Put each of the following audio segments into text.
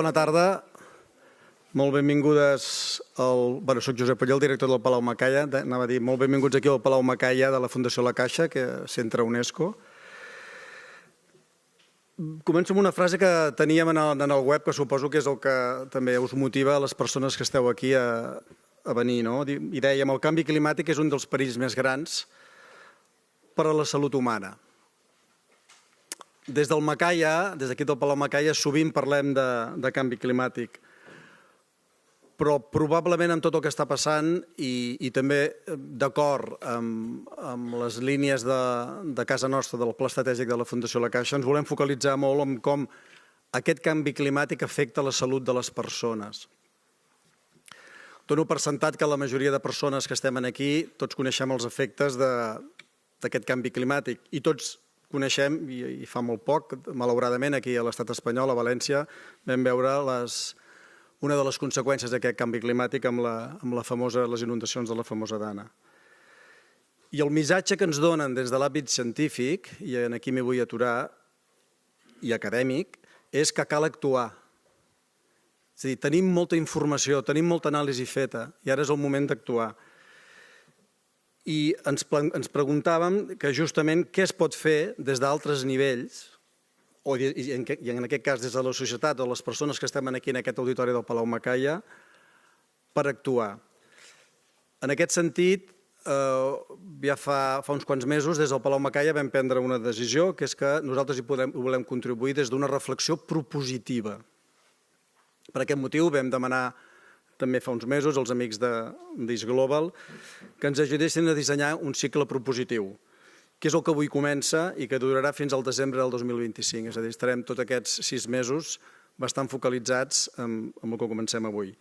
bona tarda. Molt benvingudes al... Soc Josep Oller, el director del Palau Macaya. Anava a dir, molt benvinguts aquí al Palau Macaya de la Fundació La Caixa, que és centre UNESCO. Començo amb una frase que teníem en el web, que suposo que és el que també us motiva a les persones que esteu aquí a venir. I dèiem, el canvi climàtic és un dels perills més grans per a la salut humana. Des del Macaya, des d'aquí del Palau Macaya, sovint parlem de canvi climàtic, però probablement amb tot el que està passant i també d'acord amb les línies de casa nostra, del Pla Estratègic de la Fundació La Caixa, ens volem focalitzar molt en com aquest canvi climàtic afecta la salut de les persones. Dono per sentat que la majoria de persones que estem aquí tots coneixem els efectes d'aquest canvi climàtic i tots coneixem, i fa molt poc, malauradament, aquí a l'estat espanyol, a València, vam veure una de les conseqüències d'aquest canvi climàtic amb les inundacions de la famosa Dana. I el missatge que ens donen des de l'àmbit científic, i aquí m'hi vull aturar, i acadèmic, és que cal actuar. És a dir, tenim molta informació, tenim molta anàlisi feta, i ara és el moment d'actuar. I ens preguntàvem que justament què es pot fer des d'altres nivells, i en aquest cas des de la societat o les persones que estem aquí en aquest auditori del Palau Macaya, per actuar. En aquest sentit, ja fa uns quants mesos, des del Palau Macaya vam prendre una decisió, que és que nosaltres hi volem contribuir des d'una reflexió propositiva. Per aquest motiu vam demanar també fa uns mesos als amics d'Is Global, que ens ajudessin a dissenyar un cicle propositiu, que és el que avui comença i que durarà fins al desembre del 2025. És a dir, estarem tots aquests 6 mesos bastant focalitzats en el que comencem avui.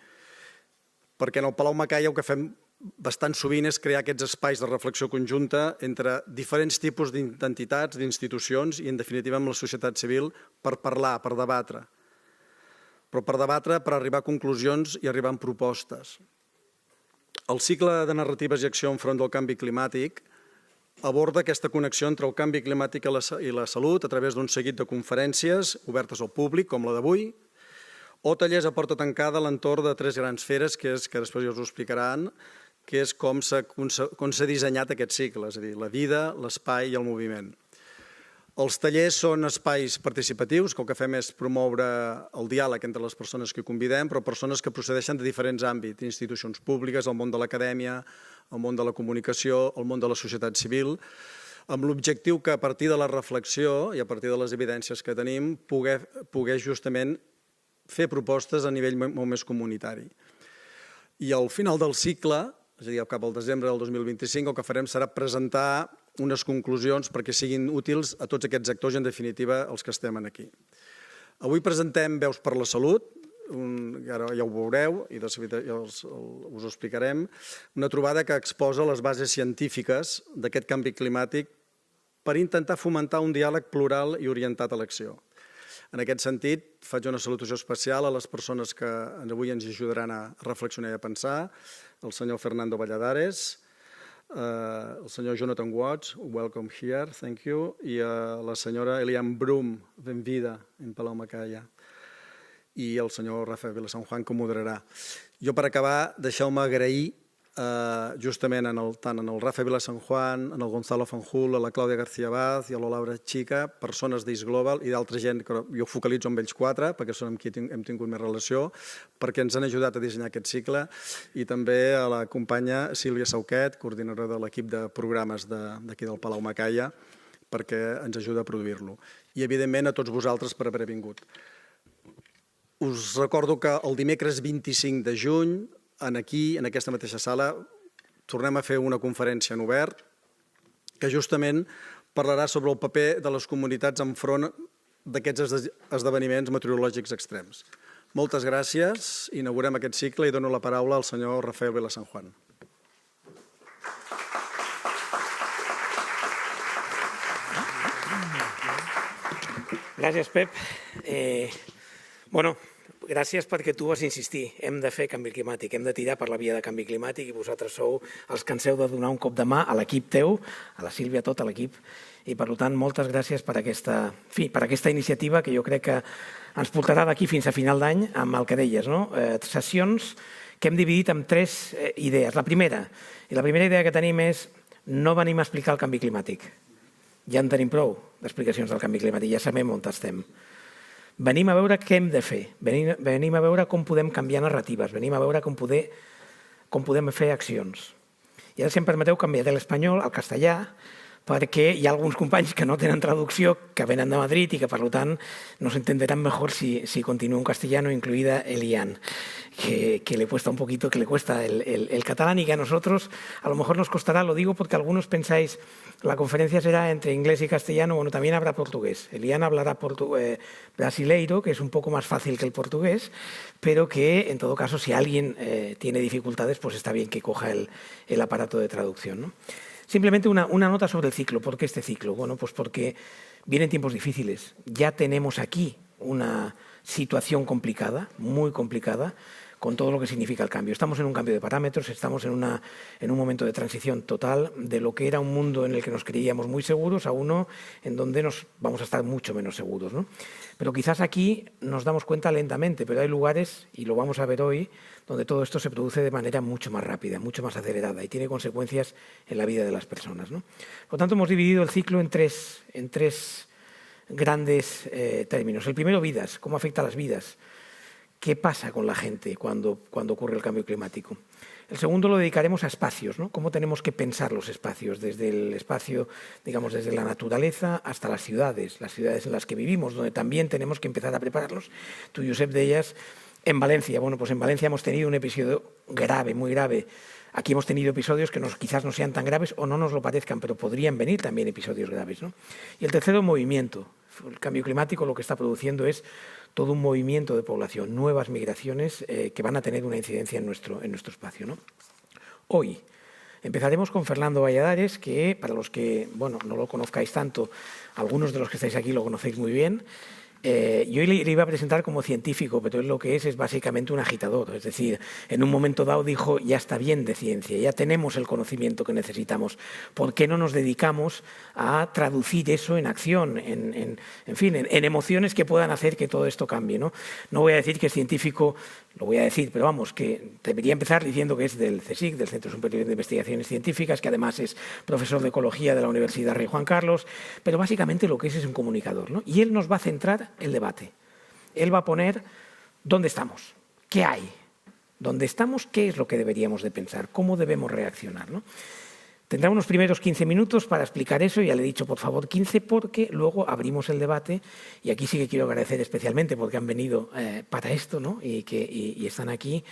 Perquè en el Palau Macaya el que fem bastant sovint és crear aquests espais de reflexió conjunta entre diferents tipus d'entitats, d'institucions i, en definitiva, amb la societat civil per parlar, per debatre. Però per debatre, per arribar a conclusions i arribar a propostes. El cicle de narratives i acció enfront del canvi climàtic aborda aquesta connexió entre el canvi climàtic i la salut a través d'un seguit de conferències obertes al públic, com la d'avui, o tallers a porta tancada a l'entorn de 3 grans feres, que després ja us ho explicaran, que és com s'ha dissenyat aquest cicle, és a dir, la vida, l'espai i el moviment. Els tallers són espais participatius, que el que fem és promoure el diàleg entre les persones que convidem, però persones que procedeixen de diferents àmbits, institucions públiques, el món de l'acadèmia, el món de la comunicació, el món de la societat civil, amb l'objectiu que a partir de la reflexió i a partir de les evidències que tenim poder justament fer propostes a nivell molt més comunitari. I al final del cicle, és a dir, cap al desembre del 2025, el que farem serà presentar unes conclusions perquè siguin útils a tots aquests actors i, en definitiva, els que estem aquí. Avui presentem Veus per la Salut, ara ja ho veureu i us ho explicarem, una trobada que exposa les bases científiques d'aquest canvi climàtic per intentar fomentar un diàleg plural i orientat a l'acció. En aquest sentit, faig una salutació especial a les persones que avui ens ajudaran a reflexionar i a pensar, el senyor Fernando Valladares, el senyor Jonathan Watts, welcome here, thank you, i la senyora Eliane Brum, benvida en Palau Macaya, i el senyor Rafael Vilasanjuan, que ho moderarà. Jo, per acabar, deixeu-me agrair justament tant en el Rafael Vilasanjuan, en el Gonzalo Fanjul, a la Clàudia García Vaz i a la Laura Chica, persones d'Is Global i d'altra gent que jo focalitzo amb ells 4, perquè són amb qui hem tingut més relació, perquè ens han ajudat a dissenyar aquest cicle, i també a la companya Sílvia Sauquet, coordinadora de l'equip de programes d'aquí del Palau Macaya, perquè ens ajuda a produir-lo. I, evidentment, a tots vosaltres per haver vingut. Us recordo que el dimecres 25 de juny, aquí, en aquesta mateixa sala, tornem a fer una conferència en obert que justament parlarà sobre el paper de les comunitats enfront d'aquests esdeveniments meteorològics extrems. Moltes gràcies, inaugurem aquest cicle i dono la paraula al senyor Rafael Vilasanjuan. Gràcies, Pep. Gràcies perquè tu vas insistir. Hem de fer canvi climàtic, hem de tirar per la via de canvi climàtic i vosaltres sou els que ens heu de donar un cop de mà a l'equip teu, a la Sílvia, a tot l'equip, i per tant moltes gràcies per aquesta iniciativa que jo crec que ens portarà d'aquí fins a final d'any amb el que deies, no? Sessions que hem dividit en 3 idees. La primera idea que tenim és no venim a explicar el canvi climàtic. Ja en tenim prou d'explicacions del canvi climàtic, ja sabem on estem. Venim a veure què hem de fer, venim a veure com podem canviar narratives, venim a veure com podem fer accions. I ara, si em permeteu, canviaré l'espanyol al castellà, perquè hi ha alguns companys que no tenen traducció, que venen de Madrid y que, por lo tanto, nos entenderán mejor si continúo en castellano, incluida Elian, que le cuesta un poquito, que le cuesta el catalán y que a nosotros a lo mejor nos costará. Lo digo porque algunos pensáis, la conferencia será entre inglés y castellano, bueno, también habrá portugués. Elian hablará brasileiro, que es un poco más fácil que el portugués, pero que, en todo caso, si alguien tiene dificultades, pues está bien que coja el aparato de traducción, ¿no? Simplemente una nota sobre el ciclo. ¿Por qué este ciclo? Bueno, pues porque vienen tiempos difíciles. Ya tenemos aquí una situación complicada, muy complicada, con todo lo que significa el cambio. Estamos en un cambio de parámetros, estamos en un momento de transición total de lo que era un mundo en el que nos creíamos muy seguros a uno en donde nos vamos a estar mucho menos seguros, ¿no? Pero quizás aquí nos damos cuenta lentamente, pero hay lugares, y lo vamos a ver hoy, donde todo esto se produce de manera mucho más rápida, mucho más acelerada y tiene consecuencias en la vida de las personas, ¿no? Por lo tanto, hemos dividido el ciclo en tres grandes términos. El primero, vidas. ¿Cómo afecta a las vidas? ¿Qué pasa con la gente cuando ocurre el cambio climático? El segundo lo dedicaremos a espacios, ¿no? Cómo tenemos que pensar los espacios, desde el espacio, digamos, desde la naturaleza hasta las ciudades en las que vivimos, donde también tenemos que empezar a prepararlos. Tú, Josep, de ellas en Valencia. Bueno, pues en Valencia hemos tenido un episodio grave, muy grave. Aquí hemos tenido episodios que quizás no sean tan graves o no nos lo parezcan, pero podrían venir también episodios graves, ¿no? Y el tercero, movimiento. El cambio climático lo que está produciendo es todo un movimiento de población, nuevas migraciones que van a tener una incidencia en nuestro espacio, ¿no? Hoy empezaremos con Fernando Valladares, que para los que no lo conozcáis tanto, algunos de los que estáis aquí lo conocéis muy bien. Yo le iba a presentar como científico, pero él lo que es básicamente un agitador. Es decir, en un momento dado dijo, ya está bien de ciencia, ya tenemos el conocimiento que necesitamos. ¿Por qué no nos dedicamos a traducir eso en acción, en emociones que puedan hacer que todo esto cambie, ¿no? No voy a decir que es científico, lo voy a decir, pero vamos, que debería empezar diciendo que es del CSIC, del Centro Superior de Investigaciones Científicas, que además es profesor de Ecología de la Universidad Rey Juan Carlos, pero básicamente lo que es un comunicador, ¿no? Y él nos va a centrar el debate. Él va a poner dónde estamos, qué hay, dónde estamos, qué es lo que deberíamos de pensar, cómo debemos reaccionar, ¿no? Tendrá unos primeros 15 minutos para explicar eso, ya le he dicho por favor 15 porque luego abrimos el debate y aquí sí que quiero agradecer especialmente porque han venido para esto, ¿no? Y están aquí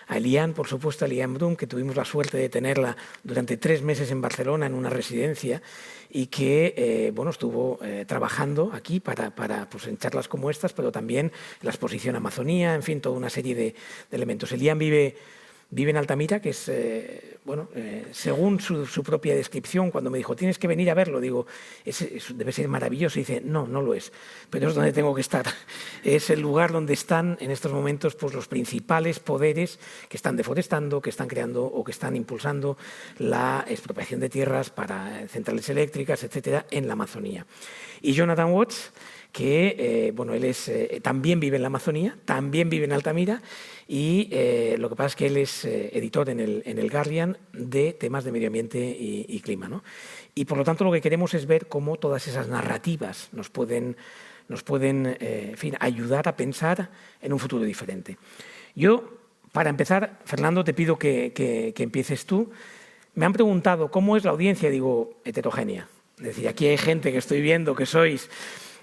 a Elian, por supuesto, a Elian Brum, que tuvimos la suerte de tenerla durante 3 meses en Barcelona en una residencia y que estuvo trabajando aquí pues, en charlas como estas, pero también en la exposición Amazonía, en fin, toda una serie de elementos. Elian vive en Altamira, que es, según su propia descripción, cuando me dijo, tienes que venir a verlo, digo, debe ser maravilloso. Y dice, no lo es, pero es donde tengo que estar. Es el lugar donde están en estos momentos pues, los principales poderes que están deforestando, que están creando o que están impulsando la expropiación de tierras para centrales eléctricas, etcétera, en la Amazonía. Y Jonathan Watts, que él también vive en la Amazonía, también vive en Altamira y lo que pasa es que él es editor en el Guardian de temas de medio ambiente y clima, ¿no? Y por lo tanto lo que queremos es ver cómo todas esas narrativas nos pueden ayudar a pensar en un futuro diferente. Yo, para empezar, Fernando, te pido que empieces tú. Me han preguntado cómo es la audiencia, digo, heterogénea. Es decir, aquí hay gente que estoy viendo que sois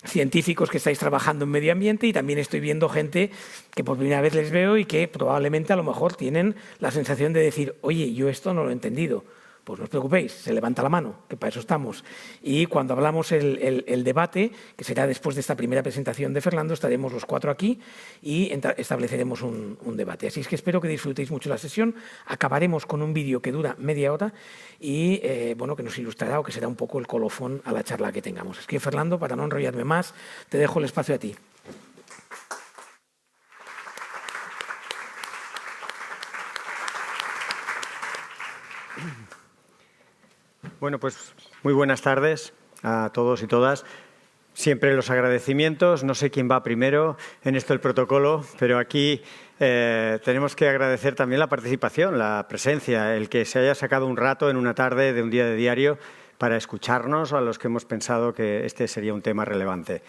científicos que estáis trabajando en medio ambiente y también estoy viendo gente que por primera vez les veo y que probablemente a lo mejor tienen la sensación de decir, oye, yo esto no lo he entendido. Pues no os preocupéis, se levanta la mano, que para eso estamos. Y cuando hablamos el debate, que será después de esta primera presentación de Fernando, estaremos los 4 aquí y estableceremos un debate. Así es que espero que disfrutéis mucho la sesión. Acabaremos con un vídeo que dura media hora y que nos ilustrará o que será un poco el colofón a la charla que tengamos. Es que, Fernando, para no enrollarme más, te dejo el espacio a ti. Bueno, pues muy buenas tardes. a todos y todas. Siempre los agradecimientos, no sé quién va primero en esto del protocolo, pero aquí tenemos que agradecer también la participación, la presencia, el que se haya sacado un rato en una tarde de un día de diario para escucharnos a los que hemos pensado que este sería un tema relevante.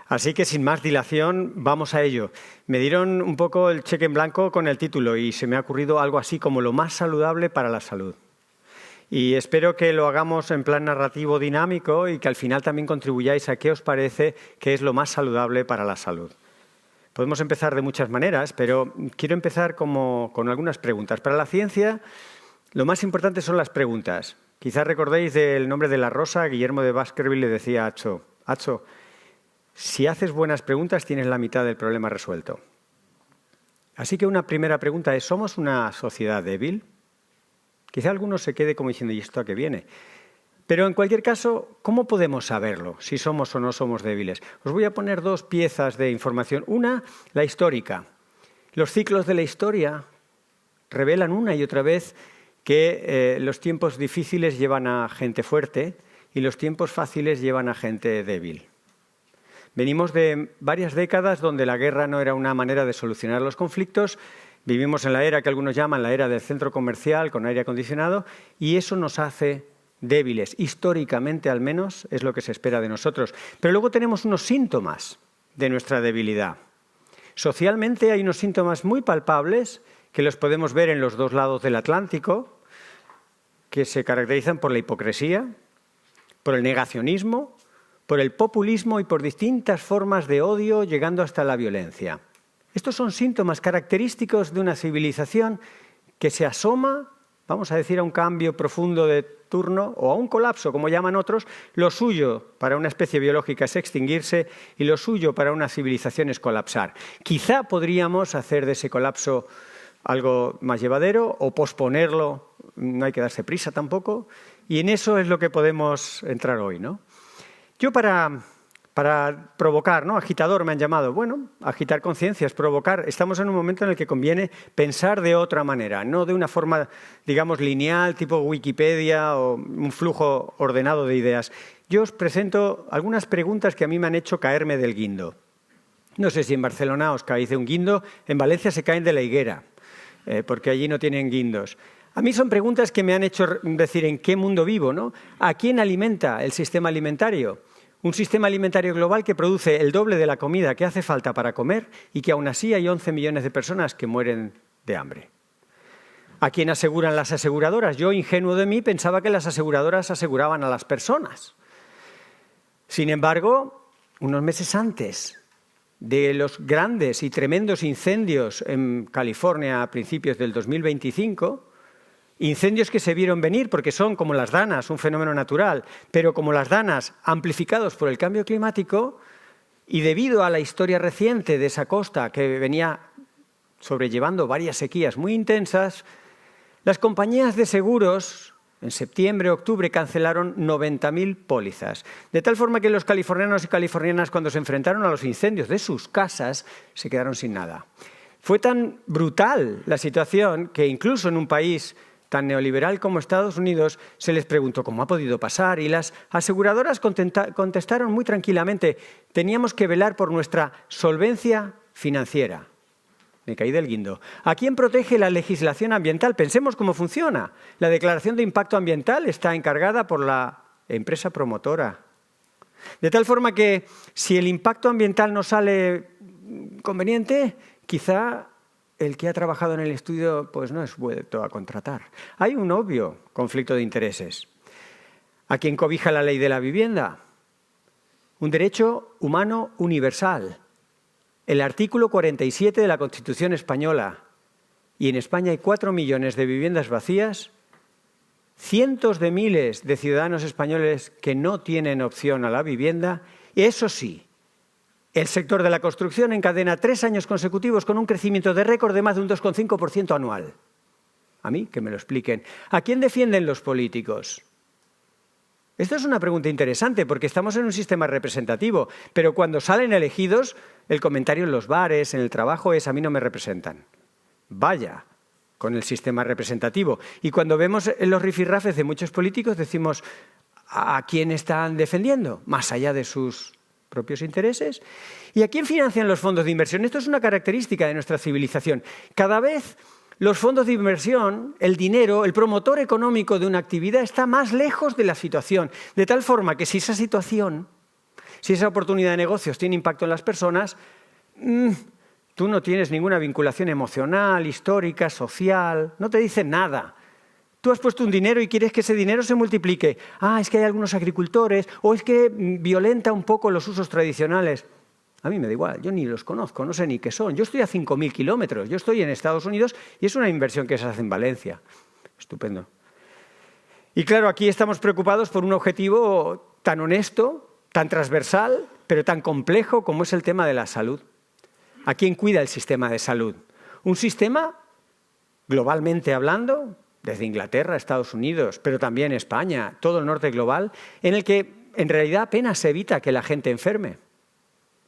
Así que sin más dilación, vamos a ello. Me dieron un poco el cheque en blanco con el título y se me ha ocurrido algo así como lo más saludable para la salud. Y espero que lo hagamos en plan narrativo dinámico y que al final también contribuyáis a qué os parece que es lo más saludable para la salud. Podemos empezar de muchas maneras, pero quiero empezar con algunas preguntas. Para la ciencia, lo más importante son las preguntas. Quizás recordéis del nombre de la rosa, Guillermo de Baskerville le decía a Acho, si haces buenas preguntas tienes la mitad del problema resuelto. Así que una primera pregunta es, ¿somos una sociedad débil? Quizá alguno se quede como diciendo, ¿y esto a qué viene? Pero en cualquier caso, ¿cómo podemos saberlo, si somos o no somos débiles? Os voy a poner dos piezas de información. Una, la histórica. Los ciclos de la historia revelan una y otra vez que los tiempos difíciles llevan a gente fuerte y los tiempos fáciles llevan a gente débil. Venimos de varias décadas donde la guerra no era una manera de solucionar los conflictos. Vivimos en la era que algunos llaman la era del centro comercial con aire acondicionado y eso nos hace débiles. Históricamente, al menos, es lo que se espera de nosotros. Pero luego tenemos unos síntomas de nuestra debilidad. Socialmente hay unos síntomas muy palpables que los podemos ver en los dos lados del Atlántico, que se caracterizan por la hipocresía, por el negacionismo, por el populismo y por distintas formas de odio, llegando hasta la violencia. Estos son síntomas característicos de una civilización que se asoma, vamos a decir, a un cambio profundo de turno o a un colapso, como llaman otros. Lo suyo para una especie biológica es extinguirse y lo suyo para una civilización es colapsar. Quizá podríamos hacer de ese colapso algo más llevadero o posponerlo, no hay que darse prisa tampoco, y en eso es lo que podemos entrar hoy, ¿no? Yo para provocar, ¿no? Agitador me han llamado. Bueno, agitar conciencias, provocar. Estamos en un momento en el que conviene pensar de otra manera, no de una forma, digamos, lineal, tipo Wikipedia o un flujo ordenado de ideas. Yo os presento algunas preguntas que a mí me han hecho caerme del guindo. No sé si en Barcelona os caéis de un guindo, en Valencia se caen de la higuera, porque allí no tienen guindos. A mí son preguntas que me han hecho decir en qué mundo vivo, ¿no? ¿A quién alimenta el sistema alimentario? Un sistema alimentario global que produce el doble de la comida que hace falta para comer y que aún así hay 11 millones de personas que mueren de hambre. ¿A quién aseguran las aseguradoras? Yo, ingenuo de mí, pensaba que las aseguradoras aseguraban a las personas. Sin embargo, unos meses antes de los grandes y tremendos incendios en California a principios del 2025, incendios que se vieron venir porque son como las danas, un fenómeno natural, pero como las danas amplificados por el cambio climático y debido a la historia reciente de esa costa que venía sobrellevando varias sequías muy intensas, las compañías de seguros en septiembre, octubre cancelaron 90.000 pólizas. De tal forma que los californianos y californianas cuando se enfrentaron a los incendios de sus casas se quedaron sin nada. Fue tan brutal la situación que incluso en un país tan neoliberal como Estados Unidos, se les preguntó cómo ha podido pasar y las aseguradoras contestaron muy tranquilamente, teníamos que velar por nuestra solvencia financiera. Me caí del guindo. ¿A quién protege la legislación ambiental? Pensemos cómo funciona. La declaración de impacto ambiental está encargada por la empresa promotora. De tal forma que si el impacto ambiental no sale conveniente, quizá el que ha trabajado en el estudio pues no es vuelto a contratar. Hay un obvio conflicto de intereses. ¿A quién cobija la ley de la vivienda? Un derecho humano universal. El artículo 47 de la Constitución española. Y en España hay 4 millones de viviendas vacías, cientos de miles de ciudadanos españoles que no tienen opción a la vivienda. Y eso sí, el sector de la construcción encadena 3 años consecutivos con un crecimiento de récord de más de un 2,5% anual. A mí, que me lo expliquen. ¿A quién defienden los políticos? Esto es una pregunta interesante porque estamos en un sistema representativo, pero cuando salen elegidos, el comentario en los bares, en el trabajo es: a mí no me representan. Vaya con el sistema representativo. Y cuando vemos los rifirrafes de muchos políticos decimos: ¿A quién están defendiendo? Más allá de sus propios intereses. ¿Y a quién financian los fondos de inversión? Esto es una característica de nuestra civilización. Cada vez los fondos de inversión, el dinero, el promotor económico de una actividad está más lejos de la situación. De tal forma que si esa situación, si esa oportunidad de negocios tiene impacto en las personas, tú no tienes ninguna vinculación emocional, histórica, social, no te dicen nada. Tú has puesto un dinero y quieres que ese dinero se multiplique. Es que hay algunos agricultores, o es que violenta un poco los usos tradicionales. A mí me da igual, yo ni los conozco, no sé ni qué son. Yo estoy a 5.000 kilómetros, yo estoy en Estados Unidos y es una inversión que se hace en Valencia. Estupendo. Y claro, aquí estamos preocupados por un objetivo tan honesto, tan transversal, pero tan complejo como es el tema de la salud. ¿A quién cuida el sistema de salud? Un sistema, globalmente hablando, desde Inglaterra, Estados Unidos, pero también España, todo el norte global, en el que en realidad apenas se evita que la gente enferme.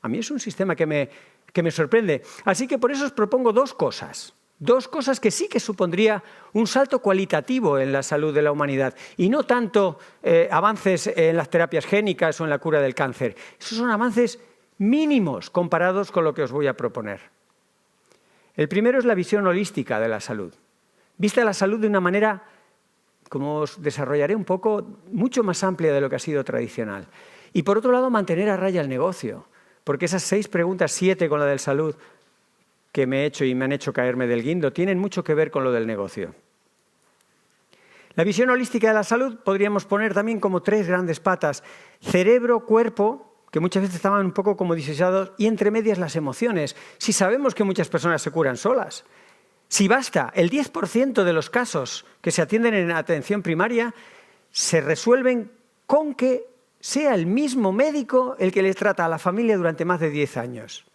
A mí es un sistema que me sorprende. Así que por eso os propongo dos cosas que sí que supondría un salto cualitativo en la salud de la humanidad y no tanto avances en las terapias génicas o en la cura del cáncer. Esos son avances mínimos comparados con lo que os voy a proponer. El primero es la visión holística de la salud. Vista la salud de una manera, como os desarrollaré un poco, mucho más amplia de lo que ha sido tradicional. Y por otro lado, mantener a raya el negocio. Porque esas 6 preguntas, 7 con la de salud, que me he hecho y me han hecho caerme del guindo, tienen mucho que ver con lo del negocio. La visión holística de la salud podríamos poner también como 3 grandes patas. Cerebro, cuerpo, que muchas veces estaban un poco como disociados, y entre medias las emociones. Si sabemos que muchas personas se curan solas, si basta, el 10% de los casos que se atienden en atención primaria se resuelven con que sea el mismo médico el que les trata a la familia durante más de 10 años.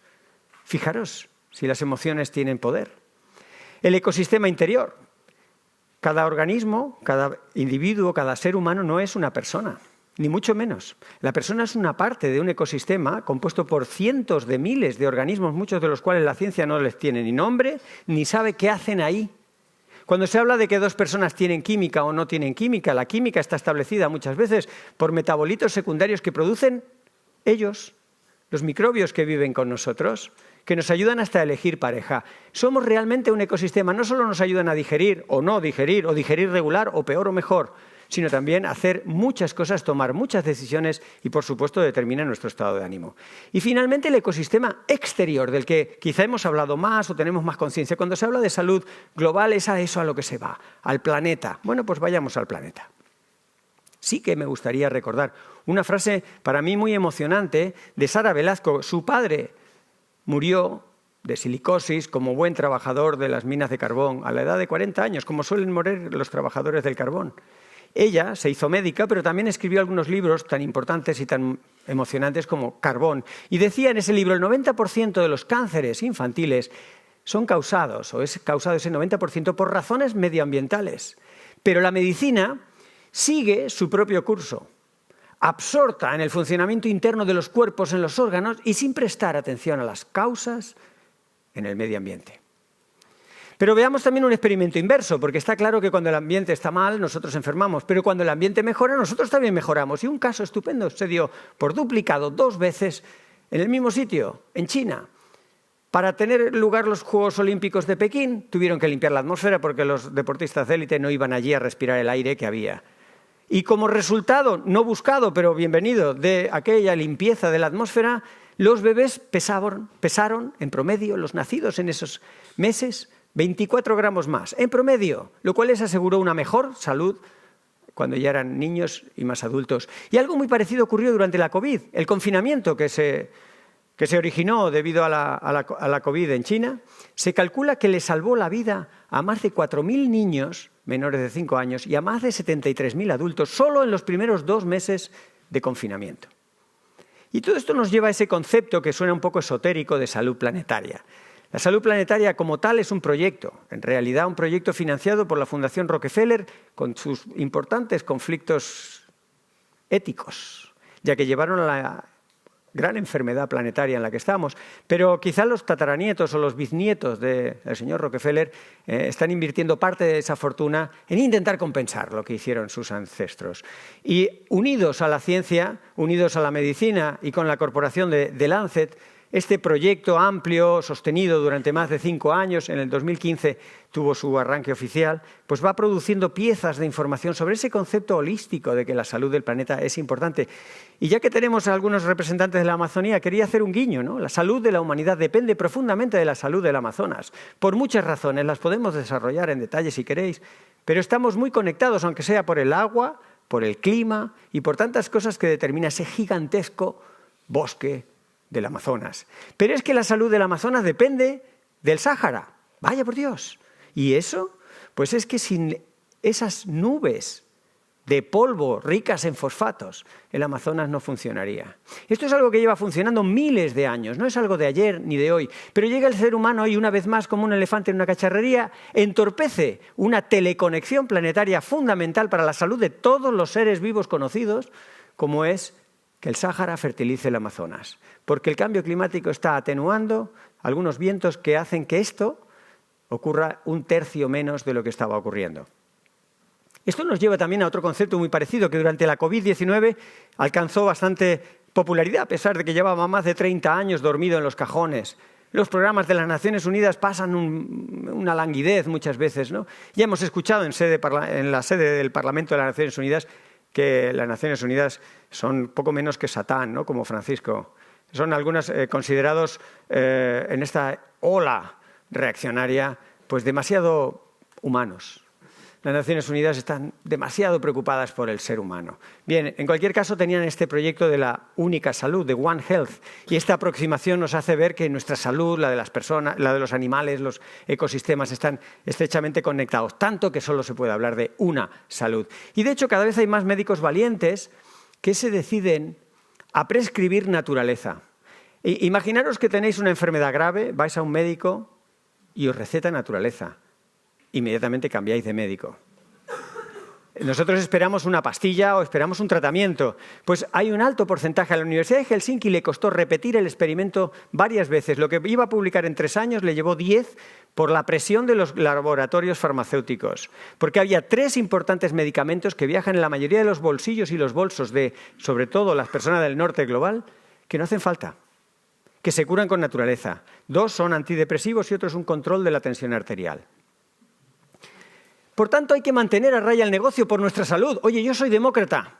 Fijaros si las emociones tienen poder. El ecosistema interior. Cada organismo, cada individuo, cada ser humano no es una persona, ni mucho menos. La persona es una parte de un ecosistema compuesto por cientos de miles de organismos, muchos de los cuales la ciencia no les tiene ni nombre, ni sabe qué hacen ahí. Cuando se habla de que 2 personas tienen química o no tienen química, la química está establecida muchas veces por metabolitos secundarios que producen ellos, los microbios que viven con nosotros, que nos ayudan hasta a elegir pareja. Somos realmente un ecosistema, no solo nos ayudan a digerir o no digerir, o digerir regular o peor o mejor, sino también hacer muchas cosas, tomar muchas decisiones y, por supuesto, determinar nuestro estado de ánimo. Y, finalmente, el ecosistema exterior, del que quizá hemos hablado más o tenemos más conciencia. Cuando se habla de salud global es a eso a lo que se va, al planeta. Bueno, pues vayamos al planeta. Sí que me gustaría recordar una frase para mí muy emocionante de Sara Velasco. Su padre murió de silicosis como buen trabajador de las minas de carbón a la edad de 40 años, como suelen morir los trabajadores del carbón. Ella se hizo médica, pero también escribió algunos libros tan importantes y tan emocionantes como Carbón. Y decía en ese libro, el 90% de los cánceres infantiles son causados, o es causado ese 90% por razones medioambientales. Pero la medicina sigue su propio curso, absorta en el funcionamiento interno de los cuerpos, en los órganos, y sin prestar atención a las causas en el medio ambiente. Pero veamos también un experimento inverso, porque está claro que cuando el ambiente está mal, nosotros enfermamos, pero cuando el ambiente mejora, nosotros también mejoramos. Y un caso estupendo se dio por duplicado 2 veces en el mismo sitio, en China. Para tener lugar los Juegos Olímpicos de Pekín, tuvieron que limpiar la atmósfera porque los deportistas de élite no iban allí a respirar el aire que había. Y como resultado, no buscado, pero bienvenido, de aquella limpieza de la atmósfera, los bebés pesaron en promedio, los nacidos en esos meses, 24 gramos más, en promedio, lo cual les aseguró una mejor salud cuando ya eran niños y más adultos. Y algo muy parecido ocurrió durante la COVID, el confinamiento que se originó debido a la COVID en China. Se calcula que le salvó la vida a más de 4.000 niños menores de 5 años y a más de 73.000 adultos solo en los primeros 2 meses de confinamiento. Y todo esto nos lleva a ese concepto que suena un poco esotérico de salud planetaria. La salud planetaria como tal es un proyecto, en realidad un proyecto financiado por la Fundación Rockefeller con sus importantes conflictos éticos, ya que llevaron a la gran enfermedad planetaria en la que estamos. Pero quizá los tataranietos o los bisnietos del señor Rockefeller están invirtiendo parte de esa fortuna en intentar compensar lo que hicieron sus ancestros. Y unidos a la ciencia, unidos a la medicina y con la corporación de Lancet, este proyecto amplio, sostenido durante más de 5 años, en el 2015 tuvo su arranque oficial, pues va produciendo piezas de información sobre ese concepto holístico de que la salud del planeta es importante. Y ya que tenemos a algunos representantes de la Amazonía, quería hacer un guiño, ¿no? La salud de la humanidad depende profundamente de la salud del Amazonas. Por muchas razones, las podemos desarrollar en detalle si queréis, pero estamos muy conectados, aunque sea por el agua, por el clima y por tantas cosas que determina ese gigantesco bosque del Amazonas. Pero es que la salud del Amazonas depende del Sáhara. Vaya por Dios. ¿Y eso? Pues es que sin esas nubes de polvo ricas en fosfatos, el Amazonas no funcionaría. Esto es algo que lleva funcionando miles de años, no es algo de ayer ni de hoy. Pero llega el ser humano y una vez más, como un elefante en una cacharrería, entorpece una teleconexión planetaria fundamental para la salud de todos los seres vivos conocidos, como es que el Sáhara fertilice el Amazonas, porque el cambio climático está atenuando algunos vientos que hacen que esto ocurra 1/3 menos de lo que estaba ocurriendo. Esto nos lleva también a otro concepto muy parecido, que durante la COVID-19 alcanzó bastante popularidad, a pesar de que llevaba más de 30 años dormido en los cajones. Los programas de las Naciones Unidas pasan una languidez muchas veces, ¿no? Ya hemos escuchado en la sede del Parlamento de las Naciones Unidas que las Naciones Unidas son poco menos que Satán, ¿no? Como Francisco. Son algunos considerados en esta ola reaccionaria pues demasiado humanos. Las Naciones Unidas están demasiado preocupadas por el ser humano. Bien, en cualquier caso tenían este proyecto de la única salud, de One Health, y esta aproximación nos hace ver que nuestra salud, la de las personas, la de los animales, los ecosistemas están estrechamente conectados, tanto que solo se puede hablar de una salud. Y de hecho cada vez hay más médicos valientes que se deciden a prescribir naturaleza. Imaginaros que tenéis una enfermedad grave, vais a un médico y os receta naturaleza. Inmediatamente cambiáis de médico. Nosotros esperamos una pastilla o esperamos un tratamiento. Pues hay un alto porcentaje. A la Universidad de Helsinki le costó repetir el experimento varias veces. Lo que iba a publicar en 3 años le llevó 10 por la presión de los laboratorios farmacéuticos. Porque había 3 importantes medicamentos que viajan en la mayoría de los bolsillos y los bolsos de, sobre todo, las personas del norte global, que no hacen falta, que se curan con naturaleza. 2 son antidepresivos y otro es un control de la tensión arterial. Por tanto, hay que mantener a raya el negocio por nuestra salud. Oye, yo soy demócrata.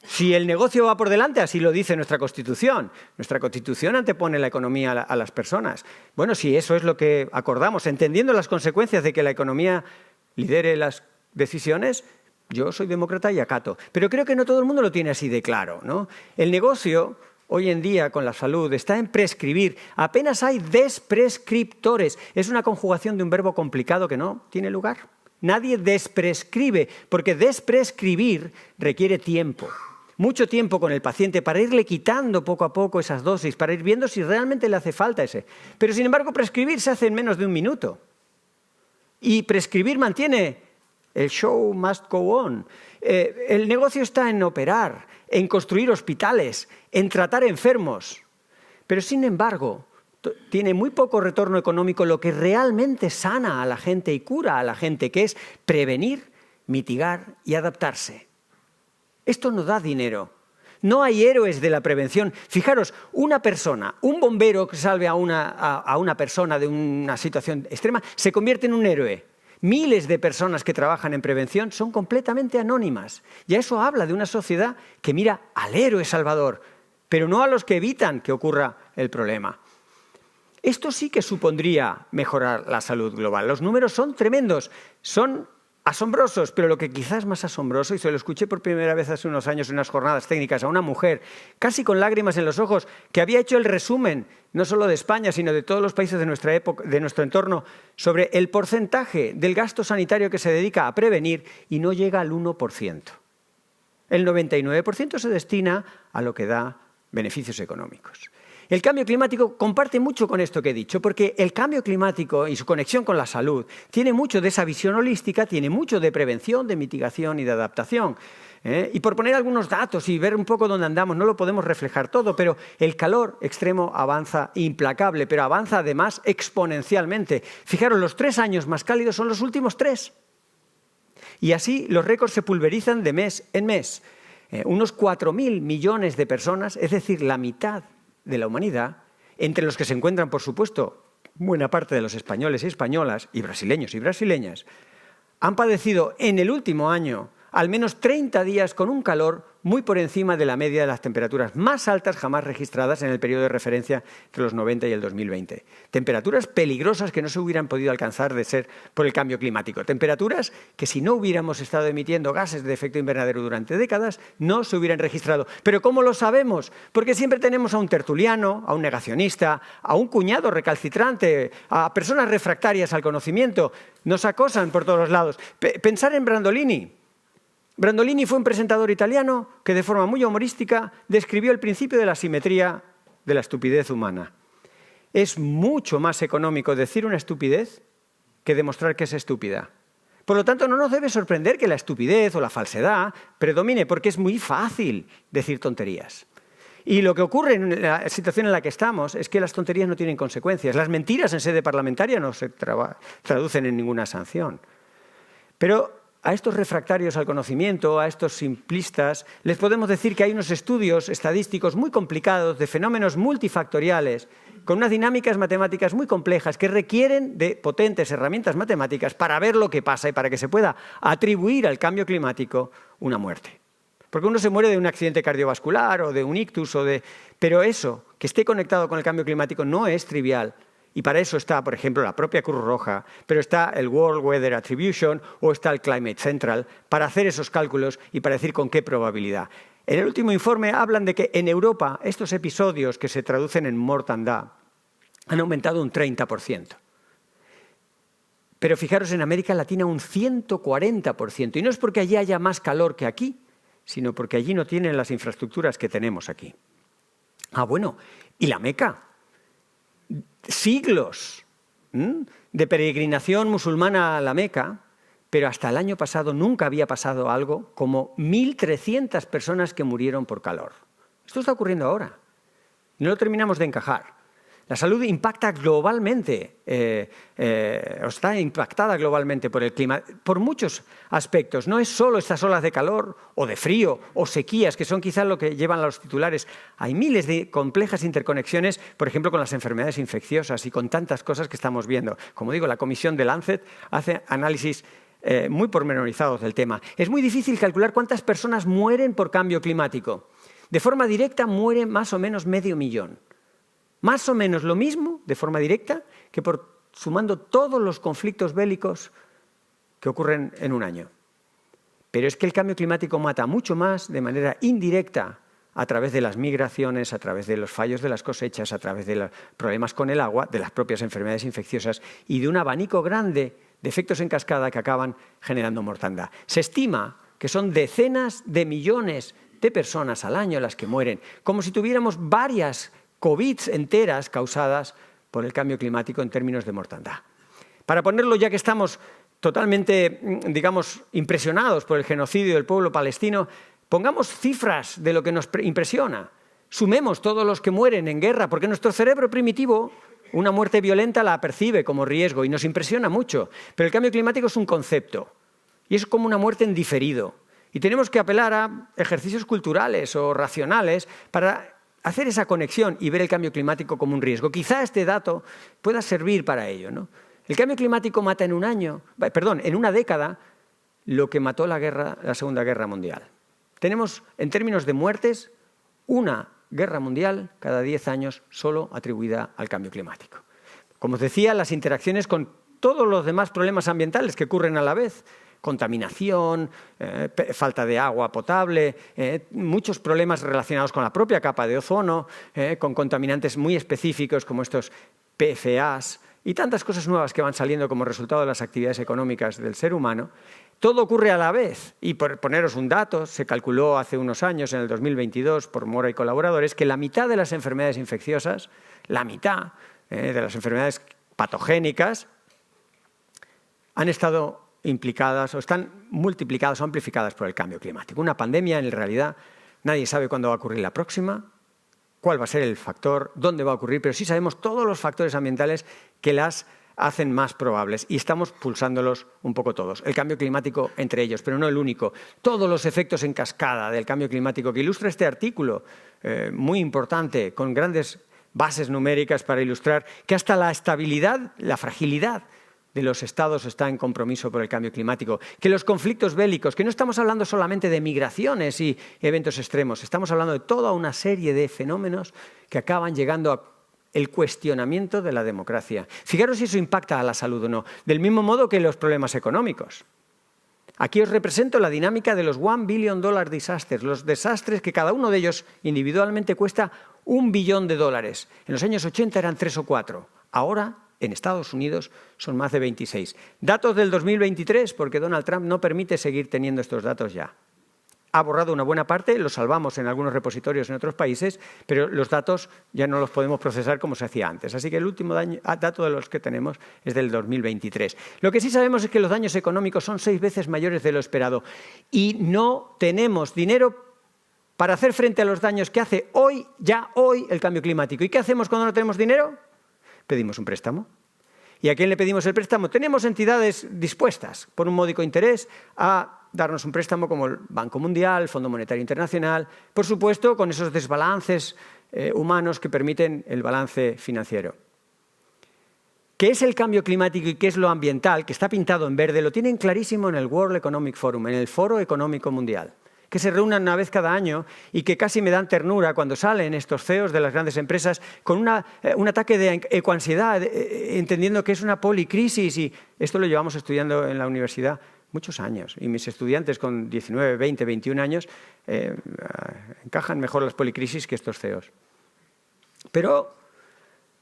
Si el negocio va por delante, así lo dice nuestra Constitución. Nuestra Constitución antepone la economía a las personas. Bueno, si eso es lo que acordamos, entendiendo las consecuencias de que la economía lidere las decisiones, yo soy demócrata y acato. Pero creo que no todo el mundo lo tiene así de claro, ¿no? El negocio hoy en día con la salud está en prescribir. Apenas hay desprescriptores. Es una conjugación de un verbo complicado que no tiene lugar. Nadie desprescribe, porque desprescribir requiere tiempo. Mucho tiempo con el paciente para irle quitando poco a poco esas dosis, para ir viendo si realmente le hace falta ese. Pero sin embargo, prescribir se hace en menos de 1 minuto. Y prescribir mantiene el show must go on. El negocio está en operar, en construir hospitales, en tratar enfermos. Pero sin embargo, tiene muy poco retorno económico lo que realmente sana a la gente y cura a la gente, que es prevenir, mitigar y adaptarse. Esto no da dinero. No hay héroes de la prevención. Fijaros, una persona, un bombero que salve a una persona de una situación extrema, se convierte en un héroe. Miles de personas que trabajan en prevención son completamente anónimas. Y eso habla de una sociedad que mira al héroe salvador, pero no a los que evitan que ocurra el problema. Esto sí que supondría mejorar la salud global. Los números son tremendos, son asombrosos, pero lo que quizás es más asombroso, y se lo escuché por primera vez hace unos años en unas jornadas técnicas a una mujer, casi con lágrimas en los ojos, que había hecho el resumen, no solo de España, sino de todos los países de nuestra época, de nuestro entorno, sobre el porcentaje del gasto sanitario que se dedica a prevenir y no llega al 1%. El 99% se destina a lo que da beneficios económicos. El cambio climático comparte mucho con esto que he dicho, porque el cambio climático y su conexión con la salud tiene mucho de esa visión holística, tiene mucho de prevención, de mitigación y de adaptación. Y por poner algunos datos y ver un poco dónde andamos, no lo podemos reflejar todo, pero el calor extremo avanza implacable, pero avanza además exponencialmente. Fijaros, los 3 años más cálidos son los últimos 3. Y así los récords se pulverizan de mes en mes. Unos 4.000 millones de personas, es decir, la mitad de la humanidad, entre los que se encuentran, por supuesto, buena parte de los españoles y españolas, y brasileños y brasileñas, han padecido en el último año al menos 30 días con un calor muy por encima de la media de las temperaturas más altas jamás registradas en el periodo de referencia entre los 90 y el 2020. Temperaturas peligrosas que no se hubieran podido alcanzar de ser por el cambio climático. Temperaturas que si no hubiéramos estado emitiendo gases de efecto invernadero durante décadas, no se hubieran registrado. ¿Pero cómo lo sabemos? Porque siempre tenemos a un tertuliano, a un negacionista, a un cuñado recalcitrante, a personas refractarias al conocimiento. Nos acosan por todos los lados. Pensar en Brandolini. Brandolini fue un presentador italiano que de forma muy humorística describió el principio de la simetría de la estupidez humana. Es mucho más económico decir una estupidez que demostrar que es estúpida. Por lo tanto, no nos debe sorprender que la estupidez o la falsedad predomine, porque es muy fácil decir tonterías. Y lo que ocurre en la situación en la que estamos es que las tonterías no tienen consecuencias. Las mentiras en sede parlamentaria no se traducen en ninguna sanción. Pero a estos refractarios al conocimiento, a estos simplistas, les podemos decir que hay unos estudios estadísticos muy complicados de fenómenos multifactoriales, con unas dinámicas matemáticas muy complejas que requieren de potentes herramientas matemáticas para ver lo que pasa y para que se pueda atribuir al cambio climático una muerte. Porque uno se muere de un accidente cardiovascular o de un ictus, pero eso, que esté conectado con el cambio climático, no es trivial. Y para eso está, por ejemplo, la propia Cruz Roja, pero está el World Weather Attribution o está el Climate Central para hacer esos cálculos y para decir con qué probabilidad. En el último informe hablan de que en Europa estos episodios que se traducen en mortandad han aumentado un 30%. Pero fijaros, en América Latina un 140%. Y no es porque allí haya más calor que aquí, sino porque allí no tienen las infraestructuras que tenemos aquí. Ah, bueno, ¿y la Meca? Siglos de peregrinación musulmana a la Meca, pero hasta el año pasado nunca había pasado algo como 1.300 personas que murieron por calor. Esto está ocurriendo ahora. No lo terminamos de encajar. La salud impacta globalmente, está impactada globalmente por el clima, por muchos aspectos. No es solo estas olas de calor o de frío o sequías, que son quizás lo que llevan a los titulares. Hay miles de complejas interconexiones, por ejemplo, con las enfermedades infecciosas y con tantas cosas que estamos viendo. Como digo, la comisión de Lancet hace análisis muy pormenorizados del tema. Es muy difícil calcular cuántas personas mueren por cambio climático. De forma directa muere más o menos 500.000. Más o menos lo mismo, de forma directa, que sumando todos los conflictos bélicos que ocurren en un año. Pero es que el cambio climático mata mucho más de manera indirecta a través de las migraciones, a través de los fallos de las cosechas, a través de los problemas con el agua, de las propias enfermedades infecciosas y de un abanico grande de efectos en cascada que acaban generando mortandad. Se estima que son decenas de millones de personas al año las que mueren, como si tuviéramos varias COVID enteras causadas por el cambio climático en términos de mortandad. Para ponerlo, ya que estamos totalmente, digamos, impresionados por el genocidio del pueblo palestino, pongamos cifras de lo que nos impresiona. Sumemos todos los que mueren en guerra, porque nuestro cerebro primitivo una muerte violenta la percibe como riesgo y nos impresiona mucho. Pero el cambio climático es un concepto y es como una muerte en diferido. Y tenemos que apelar a ejercicios culturales o racionales para hacer esa conexión y ver el cambio climático como un riesgo. Quizá este dato pueda servir para ello, ¿no? El cambio climático mata en una década, lo que mató la Segunda Guerra Mundial. Tenemos, en términos de muertes, una guerra mundial cada 10 años solo atribuida al cambio climático. Como os decía, las interacciones con todos los demás problemas ambientales que ocurren a la vez, contaminación, falta de agua potable, muchos problemas relacionados con la propia capa de ozono, con contaminantes muy específicos como estos PFAS, y tantas cosas nuevas que van saliendo como resultado de las actividades económicas del ser humano, todo ocurre a la vez. Y por poneros un dato, se calculó hace unos años, en el 2022, por Mora y colaboradores, que la mitad de las enfermedades infecciosas, la mitad de las enfermedades patogénicas, han estado implicadas o están multiplicadas o amplificadas por el cambio climático. Una pandemia, en realidad, nadie sabe cuándo va a ocurrir la próxima, cuál va a ser el factor, dónde va a ocurrir, pero sí sabemos todos los factores ambientales que las hacen más probables y estamos pulsándolos un poco todos. El cambio climático entre ellos, pero no el único. Todos los efectos en cascada del cambio climático que ilustra este artículo, muy importante, con grandes bases numéricas para ilustrar que hasta la estabilidad, la fragilidad de los estados está en compromiso por el cambio climático, que los conflictos bélicos, que no estamos hablando solamente de migraciones y eventos extremos, estamos hablando de toda una serie de fenómenos que acaban llegando al cuestionamiento de la democracia. Fijaros si eso impacta a la salud o no, del mismo modo que los problemas económicos. Aquí os represento la dinámica de los $1 billion disasters, los desastres que cada uno de ellos individualmente cuesta $1 billón. En los años 80 eran 3 o 4, ahora en Estados Unidos son más de 26. Datos del 2023, porque Donald Trump no permite seguir teniendo estos datos ya. Ha borrado una buena parte, los salvamos en algunos repositorios en otros países, pero los datos ya no los podemos procesar como se hacía antes. Así que el último dato de los que tenemos es del 2023. Lo que sí sabemos es que los daños económicos son 6 veces mayores de lo esperado y no tenemos dinero para hacer frente a los daños que hace hoy el cambio climático. ¿Y qué hacemos cuando no tenemos dinero? Pedimos un préstamo. ¿Y a quién le pedimos el préstamo? Tenemos entidades dispuestas, por un módico interés, a darnos un préstamo como el Banco Mundial, el Fondo Monetario Internacional, por supuesto, con esos desbalances humanos que permiten el balance financiero. ¿Qué es el cambio climático y qué es lo ambiental? Que está pintado en verde, lo tienen clarísimo en el World Economic Forum, en el Foro Económico Mundial, que se reúnen una vez cada año y que casi me dan ternura cuando salen estos CEOs de las grandes empresas con un ataque de ecoansiedad, entendiendo que es una policrisis, y esto lo llevamos estudiando en la universidad muchos años, y mis estudiantes con 19, 20, 21 años encajan mejor las policrisis que estos CEOs. Pero,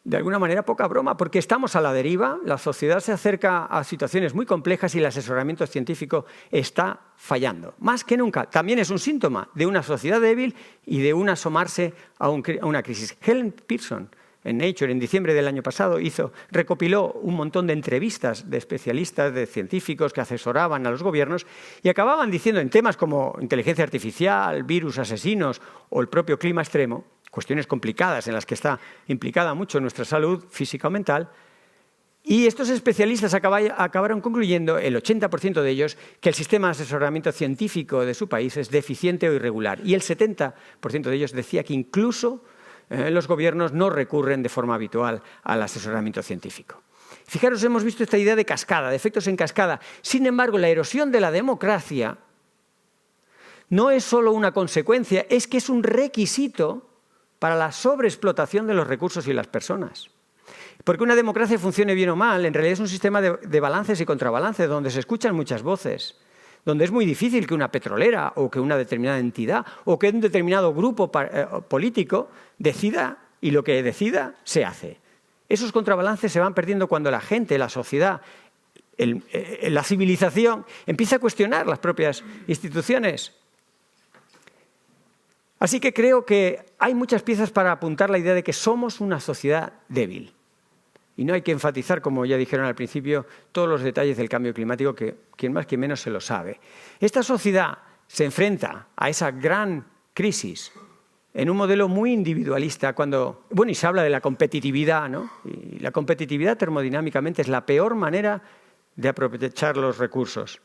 de alguna manera, poca broma, porque estamos a la deriva, la sociedad se acerca a situaciones muy complejas y el asesoramiento científico está fallando. Más que nunca, también es un síntoma de una sociedad débil y de un asomarse a una crisis. Helen Pearson, en Nature, en diciembre del año pasado, recopiló un montón de entrevistas de especialistas, de científicos que asesoraban a los gobiernos y acababan diciendo en temas como inteligencia artificial, virus asesinos o el propio clima extremo, cuestiones complicadas en las que está implicada mucho nuestra salud física o mental, y estos especialistas acabaron concluyendo, el 80% de ellos, que el sistema de asesoramiento científico de su país es deficiente o irregular, y el 70% de ellos decía que incluso los gobiernos no recurren de forma habitual al asesoramiento científico. Fijaros, hemos visto esta idea de cascada, de efectos en cascada. Sin embargo, la erosión de la democracia no es solo una consecuencia, es que es un requisito para la sobreexplotación de los recursos y las personas. Porque una democracia funcione bien o mal, en realidad es un sistema de balances y contrabalances, donde se escuchan muchas voces, donde es muy difícil que una petrolera o que una determinada entidad o que un determinado grupo político decida, y lo que decida se hace. Esos contrabalances se van perdiendo cuando la gente, la sociedad, la civilización empieza a cuestionar las propias instituciones. Así que creo que hay muchas piezas para apuntar la idea de que somos una sociedad débil. Y no hay que enfatizar, como ya dijeron al principio, todos los detalles del cambio climático, que quien más, quien menos se lo sabe. Esta sociedad se enfrenta a esa gran crisis en un modelo muy individualista, y se habla de la competitividad, ¿no? Y la competitividad termodinámicamente es la peor manera de aprovechar los recursos.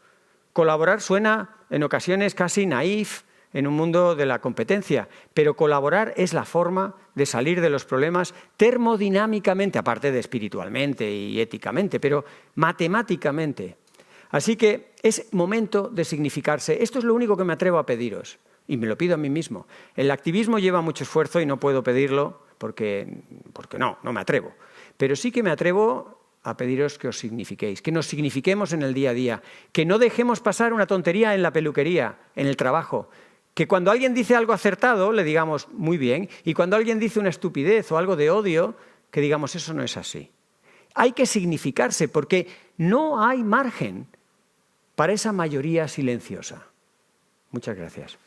Colaborar suena en ocasiones casi naif, en un mundo de la competencia, pero colaborar es la forma de salir de los problemas termodinámicamente, aparte de espiritualmente y éticamente, pero matemáticamente. Así que es momento de significarse. Esto es lo único que me atrevo a pediros, y me lo pido a mí mismo. El activismo lleva mucho esfuerzo y no puedo pedirlo porque no me atrevo. Pero sí que me atrevo a pediros que os signifiquéis, que nos signifiquemos en el día a día, que no dejemos pasar una tontería en la peluquería, en el trabajo, que cuando alguien dice algo acertado le digamos muy bien, y cuando alguien dice una estupidez o algo de odio, que digamos eso no es así. hay que significarse porque no hay margen para esa mayoría silenciosa. Muchas gracias.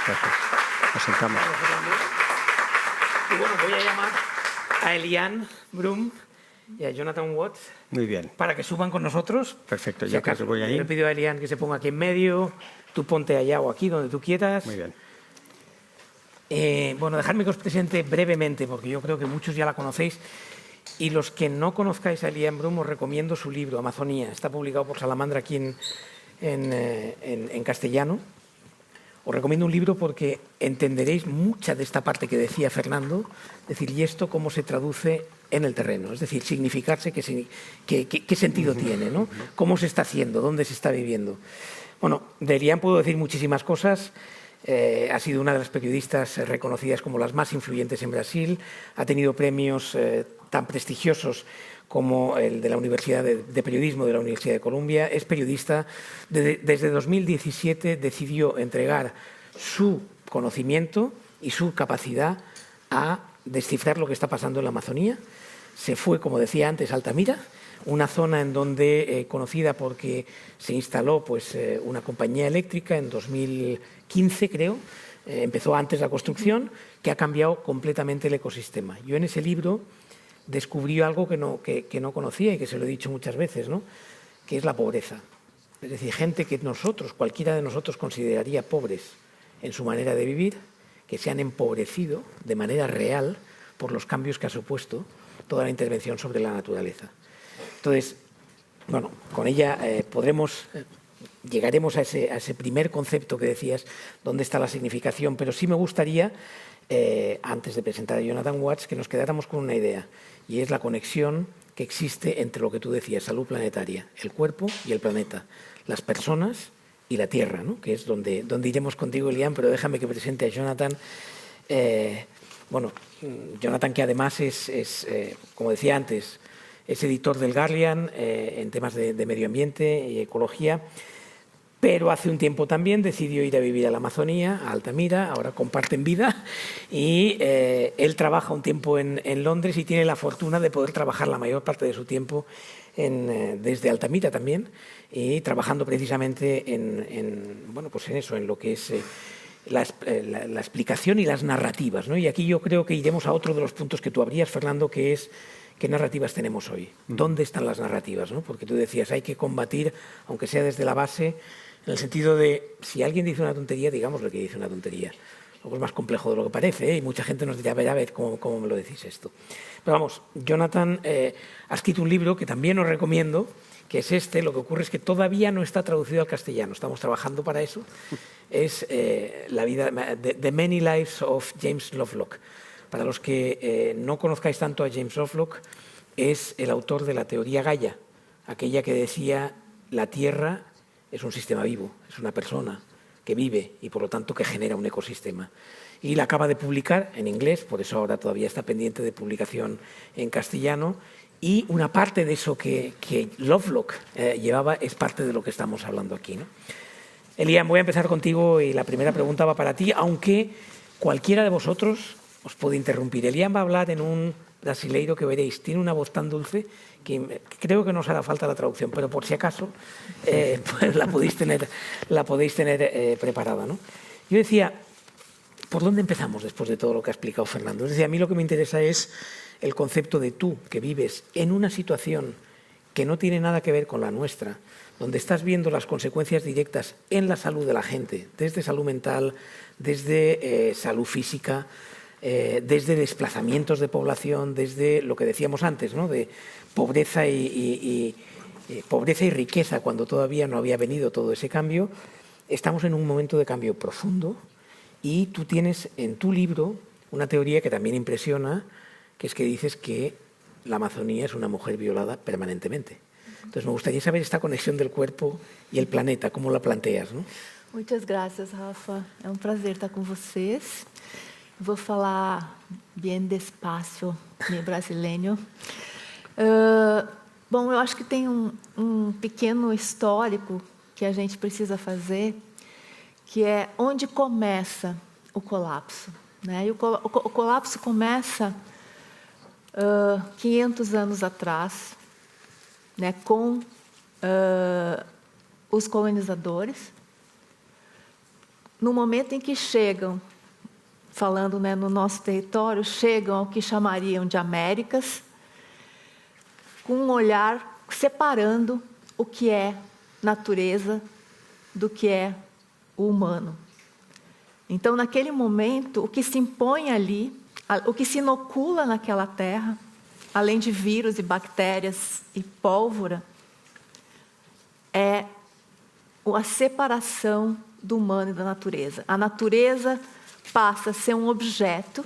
Gracias. Nos sentamos. Y bueno, voy a llamar a Eliane Brum y a Jonathan Watts. Muy bien. Para que suban con nosotros. Perfecto, Si yo acaso, creo que voy ahí. le pido a Eliane que se ponga aquí en medio, tú ponte allá o aquí, donde tú quieras. Muy bien. Bueno, dejadme que os presente brevemente, porque yo creo que muchos ya la conocéis. Y los que no conozcáis a Eliane Brum, os recomiendo su libro, Amazonía. Está publicado por Salamandra aquí en castellano. Os recomiendo un libro porque entenderéis mucha de esta parte que decía Fernando, es decir, ¿y esto cómo se traduce en el terreno? Es decir, significarse, qué sentido tiene, ¿no? ¿Cómo se está haciendo? ¿Dónde se está viviendo? Bueno, de Eliane puedo decir muchísimas cosas. Ha sido una de las periodistas reconocidas como las más influyentes en Brasil. Ha tenido premios tan prestigiosos como el de la Universidad de Periodismo de la Universidad de Columbia. Es periodista. Desde 2017 decidió entregar su conocimiento y su capacidad a descifrar lo que está pasando en la Amazonía. Se fue, como decía antes, a Altamira, una zona en donde, conocida porque se instaló pues, una compañía eléctrica en 2015, creo. Empezó antes la construcción, que ha cambiado completamente el ecosistema. Yo en ese libro descubrí algo que no conocía y que se lo he dicho muchas veces, ¿no? Que es la pobreza. Es decir, gente que cualquiera de nosotros consideraría pobres en su manera de vivir, que se han empobrecido de manera real por los cambios que ha supuesto toda la intervención sobre la naturaleza. Entonces, bueno, con ella llegaremos a ese primer concepto que decías, dónde está la significación, pero sí me gustaría, antes de presentar a Jonathan Watts, que nos quedáramos con una idea, y es la conexión que existe entre lo que tú decías, salud planetaria, el cuerpo y el planeta, las personas y la Tierra, ¿no? Que es donde iremos contigo, Eliane, pero déjame que presente a Jonathan. Bueno, Jonathan, que además es como decía antes, es editor del Guardian en temas de medio ambiente y ecología, pero hace un tiempo también decidió ir a vivir a la Amazonía, a Altamira, ahora comparten vida, y él trabaja un tiempo en Londres y tiene la fortuna de poder trabajar la mayor parte de su tiempo desde Altamira también, y trabajando precisamente en lo que es la explicación y las narrativas, ¿no? Y aquí yo creo que iremos a otro de los puntos que tú abrías, Fernando, que es ¿qué narrativas tenemos hoy? ¿Dónde están las narrativas, ¿no? Porque tú decías, hay que combatir, aunque sea desde la base, en el sentido de, si alguien dice una tontería, digámosle que dice una tontería. Luego es más complejo de lo que parece, ¿eh? Y mucha gente nos dirá, a ver, ¿cómo me lo decís esto? Pero vamos, Jonathan ha escrito un libro que también os recomiendo, que es lo que ocurre es que todavía no está traducido al castellano, estamos trabajando para eso. Es la vida, The Many Lives of James Lovelock. Para los que no conozcáis tanto a James Lovelock, es el autor de la teoría Gaia, aquella que decía la Tierra es un sistema vivo, es una persona que vive y por lo tanto que genera un ecosistema. Y la acaba de publicar en inglés, por eso ahora todavía está pendiente de publicación en castellano, y una parte de eso que Lovelock llevaba es parte de lo que estamos hablando aquí, ¿no? Eliane, voy a empezar contigo y la primera pregunta va para ti, aunque cualquiera de vosotros os puede interrumpir. Eliane va a hablar en un brasileiro que veréis, tiene una voz tan dulce que creo que no os hará falta la traducción, pero por si acaso pues la podéis tener preparada, ¿no? Yo decía, ¿por dónde empezamos después de todo lo que ha explicado Fernando? Es decir, a mí lo que me interesa es el concepto de tú, que vives en una situación que no tiene nada que ver con la nuestra, donde estás viendo las consecuencias directas en la salud de la gente, desde salud mental, desde salud física, desde desplazamientos de población, desde lo que decíamos antes, ¿no? De pobreza y riqueza, cuando todavía no había venido todo ese cambio. Estamos en un momento de cambio profundo y tú tienes en tu libro una teoría que también impresiona, que es que dices que la Amazonía es una mujer violada permanentemente. Entonces me gustaría saber esta conexión del cuerpo y el planeta, ¿cómo la planteas, ¿no? Muchas gracias, Rafa. É prazer estar com vocês. Vou falar bem despacio, meio brasileiro. Bom, eu acho que tem um pequeno histórico que a gente precisa fazer, que é onde começa o colapso, né? E o colapso começa 500 anos atrás, né, com os colonizadores, no momento em que chegam, falando, né, no nosso território, chegam ao que chamariam de Américas, com um olhar separando o que é natureza do que é o humano. Então, naquele momento, o que se impõe ali, o que se inocula naquela terra, além de vírus e bactérias e pólvora, é a separação do humano e da natureza. A natureza passa a ser um objeto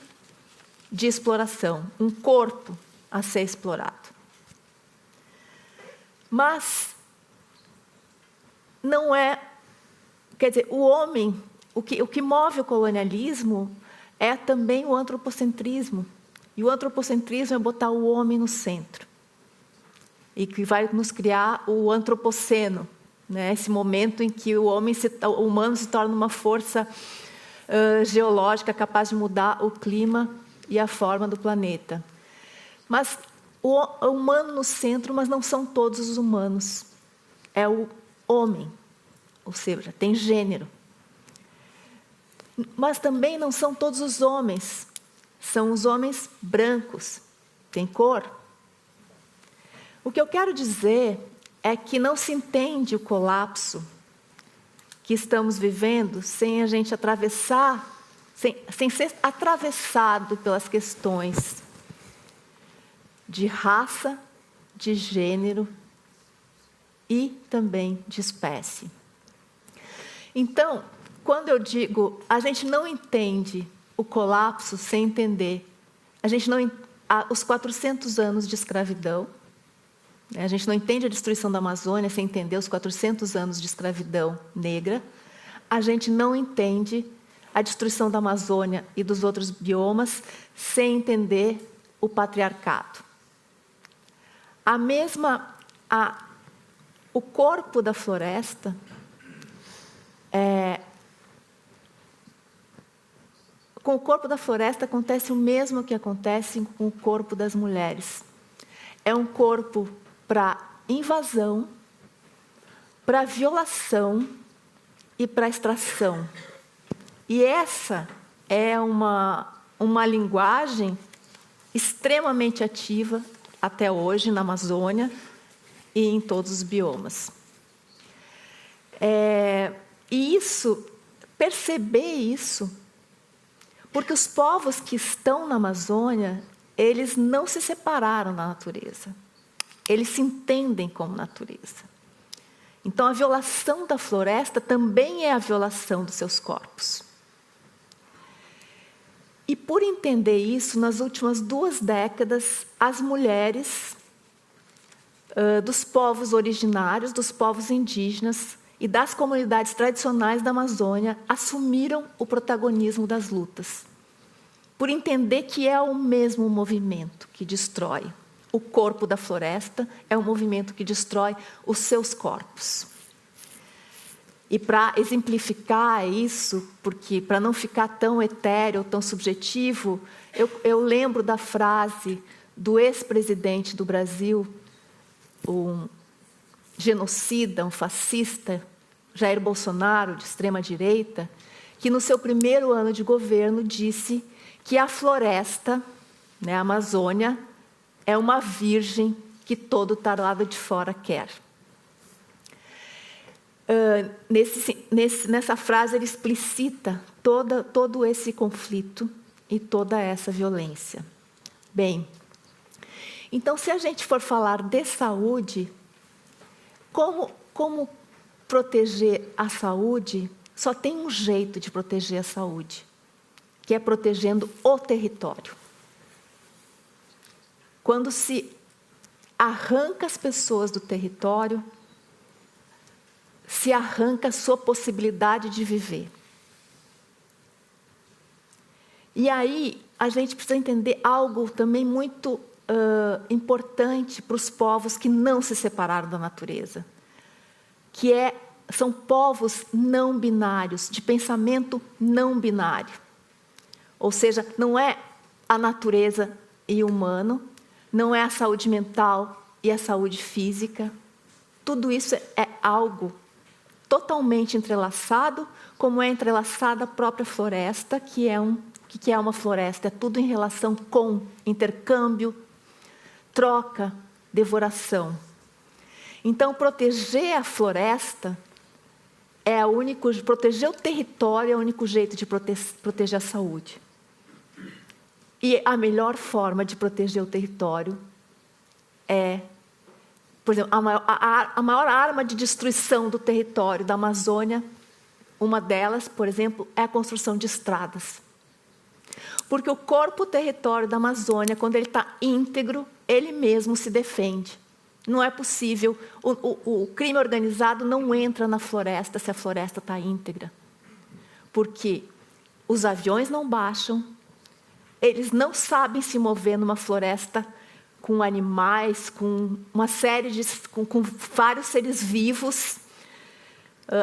de exploração, um corpo a ser explorado. Mas não é... Quer dizer, o homem, o que move o colonialismo é também o antropocentrismo. E o antropocentrismo é botar o homem no centro. E que vai nos criar o antropoceno, né? Esse momento em que o humano se torna uma força geológica capaz de mudar o clima e a forma do planeta. Mas o humano no centro, mas não são todos os humanos. É o homem, ou seja, tem gênero. Mas também não são todos os homens. São os homens brancos, tem cor. O que eu quero dizer é que não se entende o colapso que estamos vivendo sem a gente atravessar, sem ser atravessado pelas questões de raça, de gênero e também de espécie. Então, quando eu digo, a gente não entende o colapso sem entender, os 400 anos de escravidão, a gente não entende a destruição da Amazônia sem entender os 400 anos de escravidão negra, a gente não entende a destruição da Amazônia e dos outros biomas sem entender o patriarcado. O corpo da floresta com o corpo da floresta acontece o mesmo que acontece com o corpo das mulheres. É um corpo para invasão, para violação e para extração. E essa é uma linguagem extremamente ativa até hoje na Amazônia e em todos os biomas. E perceber isso, porque os povos que estão na Amazônia, eles não se separaram da natureza. Eles se entendem como natureza. Então, a violação da floresta também é a violação dos seus corpos. E, por entender isso, nas últimas 2 décadas, as mulheres dos povos originários, dos povos indígenas e das comunidades tradicionais da Amazônia assumiram o protagonismo das lutas, por entender que é o mesmo movimento que destrói. O corpo da floresta é um movimento que destrói os seus corpos. E para exemplificar isso, porque para não ficar tão etéreo, tão subjetivo, eu lembro da frase do ex-presidente do Brasil, um genocida, um fascista, Jair Bolsonaro, de extrema-direita, que no seu primeiro ano de governo disse que a floresta, né, a Amazônia, é uma virgem que todo tarado de fora quer. Nessa frase, ele explicita todo esse conflito e toda essa violência. Bem, então, se a gente for falar de saúde, como proteger a saúde, só tem um jeito de proteger a saúde, que é protegendo o território. Quando se arranca as pessoas do território, se arranca a sua possibilidade de viver. E aí, a gente precisa entender algo também muito importante para os povos que não se separaram da natureza, que é são povos não binários, de pensamento não binário. Ou seja, não é a natureza e o humano, não é a saúde mental e a saúde física. Tudo isso é algo totalmente entrelaçado, como é entrelaçada a própria floresta, que é uma floresta? É tudo em relação com intercâmbio, troca, devoração. Então, proteger a floresta proteger o território é o único jeito de proteger a saúde. E a melhor forma de proteger o território é, por exemplo, a maior arma de destruição do território da Amazônia, uma delas, por exemplo, é a construção de estradas. Porque o território da Amazônia, quando ele está íntegro, ele mesmo se defende. Não é possível, o crime organizado não entra na floresta se a floresta está íntegra. Porque os aviões não baixam, eles não sabem se mover numa floresta com animais, com uma série com vários seres vivos,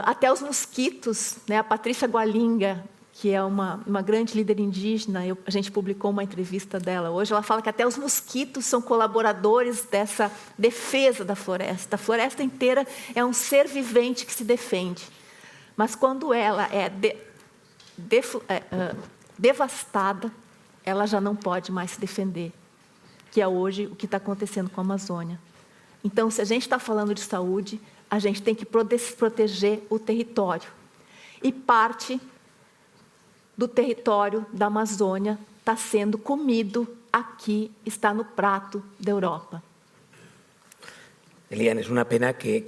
até os mosquitos, né? A Patrícia Gualinga, que é uma grande líder indígena, a gente publicou uma entrevista dela hoje, ela fala que até os mosquitos são colaboradores dessa defesa da floresta. A floresta inteira é um ser vivente que se defende. Mas quando ela é devastada, ela já não pode mais se defender, que é hoje o que está acontecendo com a Amazônia. Então, se a gente está falando de saúde, a gente tem que proteger o território. E parte do território da Amazônia está sendo comido aqui, está no prato da Europa. Eliane, es una pena que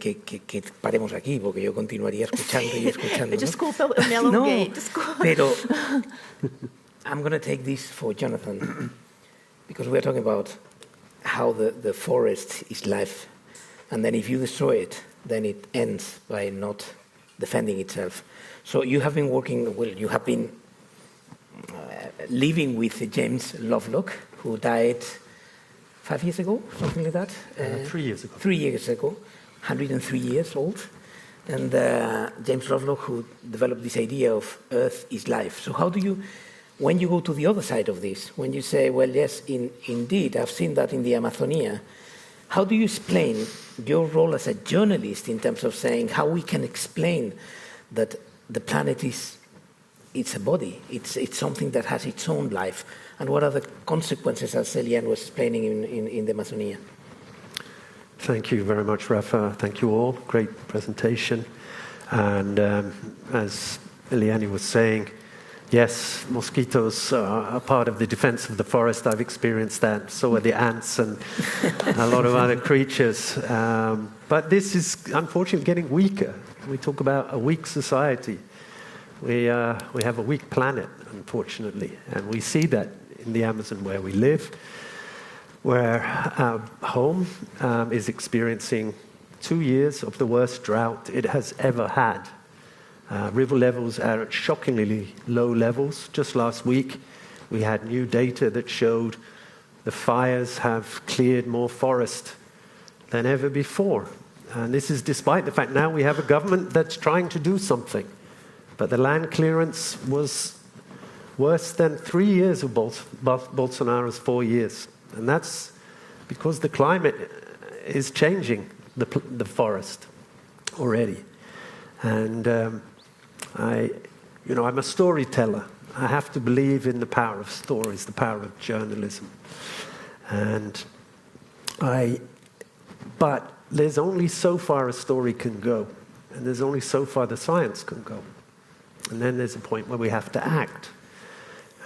paremos aquí, porque yo continuaría escuchando y escuchando. Desculpa, eu me alonguei. No, desculpa. Pero I'm going to take this for Jonathan, because we're talking about how the forest is life, and then if you destroy it, then it ends by not defending itself. So you have been working, well, you have been living with James Lovelock, who died 5 years ago, something like that? 3 years ago. 3 years ago, 103 years old. And James Lovelock, who developed this idea of Earth is life. So how do you, when you go to the other side of this, when you say, well, yes, indeed, I've seen that in the Amazonia, how do you explain your role as a journalist in terms of saying how we can explain that the planet it's a body, it's something that has its own life, and what are the consequences, as Eliane was explaining in the Amazonia? Thank you very much, Rafa. Thank you all. Great presentation. And as Eliane was saying, yes, mosquitoes are part of the defense of the forest. I've experienced that. So are the ants and a lot of other creatures. But this is unfortunately getting weaker. We talk about a weak society. We have a weak planet, unfortunately. And we see that in the Amazon where we live, where our home is experiencing 2 years of the worst drought it has ever had. River levels are at shockingly low levels. Just last week, we had new data that showed the fires have cleared more forest than ever before. And this is despite the fact now we have a government that's trying to do something. But the land clearance was worse than 3 years of Bolsonaro's 4 years. And that's because the climate is changing the forest already. And I'm a storyteller. I have to believe in the power of stories, the power of journalism. But there's only so far a story can go, and there's only so far the science can go. And then there's a point where we have to act.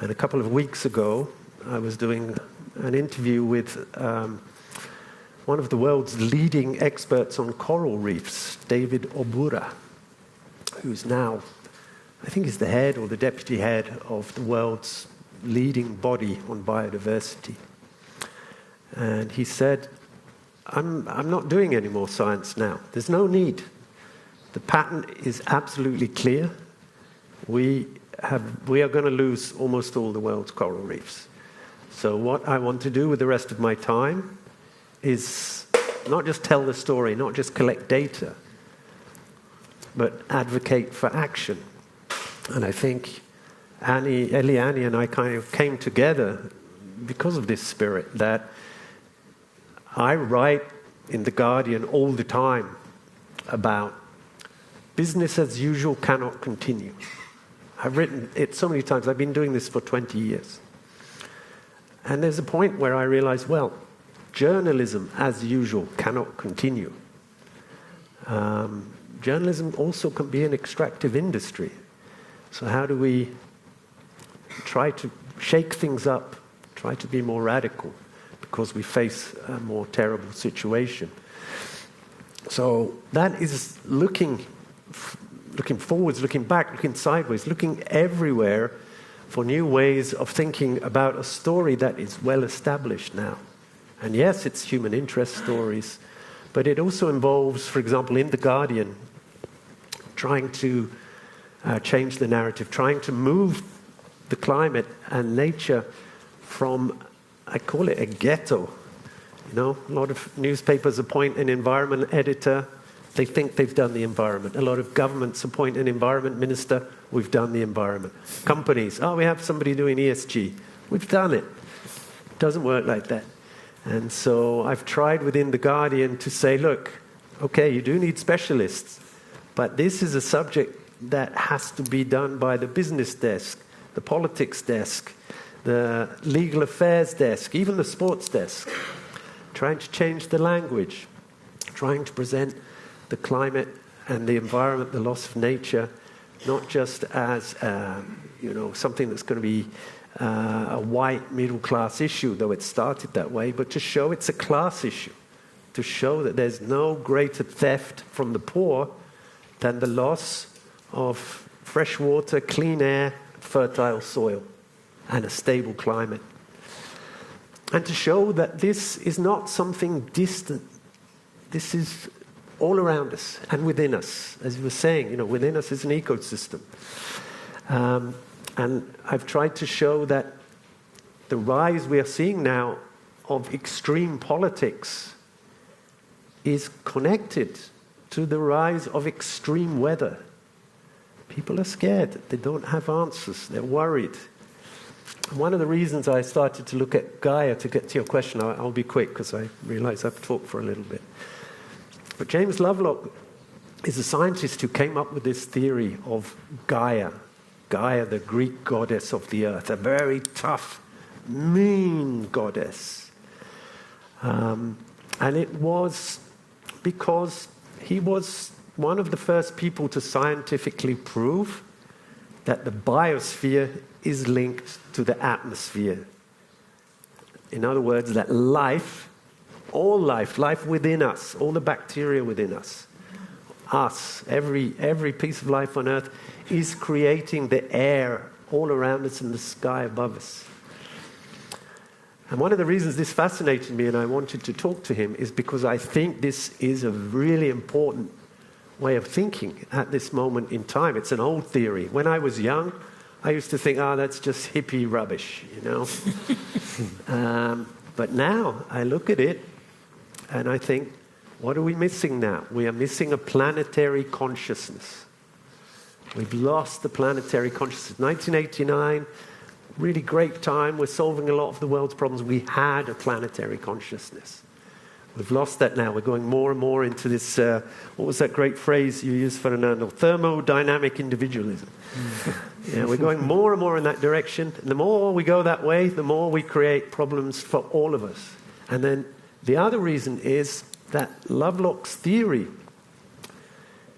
And a couple of weeks ago, I was doing an interview with one of the world's leading experts on coral reefs, David Obura, who's now, I think he's the head or the deputy head of the world's leading body on biodiversity. And he said, I'm not doing any more science now. There's no need. The pattern is absolutely clear. We are going to lose almost all the world's coral reefs. So what I want to do with the rest of my time is not just tell the story, not just collect data, but advocate for action. And I think Eliane and I kind of came together because of this spirit, that I write in The Guardian all the time about business as usual cannot continue. I've written it so many times. I've been doing this for 20 years. And there's a point where I realize, well, journalism as usual cannot continue. Journalism also can be an extractive industry. So how do we try to shake things up, try to be more radical, because we face a more terrible situation? So that is looking forwards, looking back, looking sideways, looking everywhere for new ways of thinking about a story that is well established now. And yes, it's human interest stories, but it also involves, for example, in The Guardian, trying to change the narrative, trying to move the climate and nature from, I call it a ghetto. You know, a lot of newspapers appoint an environment editor. They think they've done the environment. A lot of governments appoint an environment minister. We've done the environment. Companies, we have somebody doing ESG. We've done it. It doesn't work like that. And so I've tried within The Guardian to say, look, okay, you do need specialists, but this is a subject that has to be done by the business desk, the politics desk, the legal affairs desk, even the sports desk, trying to change the language, trying to present the climate and the environment, the loss of nature, not just as something that's going to be a white middle-class issue, though it started that way, but to show it's a class issue, to show that there's no greater theft from the poor than the loss of fresh water, clean air, fertile soil, and a stable climate. And to show that this is not something distant. This is all around us and within us. As you were saying, within us is an ecosystem. And I've tried to show that the rise we are seeing now of extreme politics is connected to the rise of extreme weather. People are scared. They don't have answers. They're worried. One of the reasons I started to look at Gaia, to get to your question, I'll be quick because I realize I've talked for a little bit. But James Lovelock is a scientist who came up with this theory of Gaia. Gaia, the Greek goddess of the earth, a very tough, mean goddess. And it was because he was one of the first people to scientifically prove that the biosphere is linked to the atmosphere. In other words, that life, all life within us, all the bacteria within us, every piece of life on Earth is creating the air all around us and the sky above us. And one of the reasons this fascinated me and I wanted to talk to him is because I think this is a really important way of thinking at this moment in time. It's an old theory. When I was young, I used to think, that's just hippie rubbish, But now I look at it and I think, what are we missing now? We are missing a planetary consciousness. We've lost the planetary consciousness. 1989, really great time. We're solving a lot of the world's problems. We had a planetary consciousness. We've lost that now. We're going more and more into this, what was that great phrase you used, Fernando? Thermodynamic individualism. We're going more and more in that direction. And the more we go that way, the more we create problems for all of us. And then the other reason is that Lovelock's theory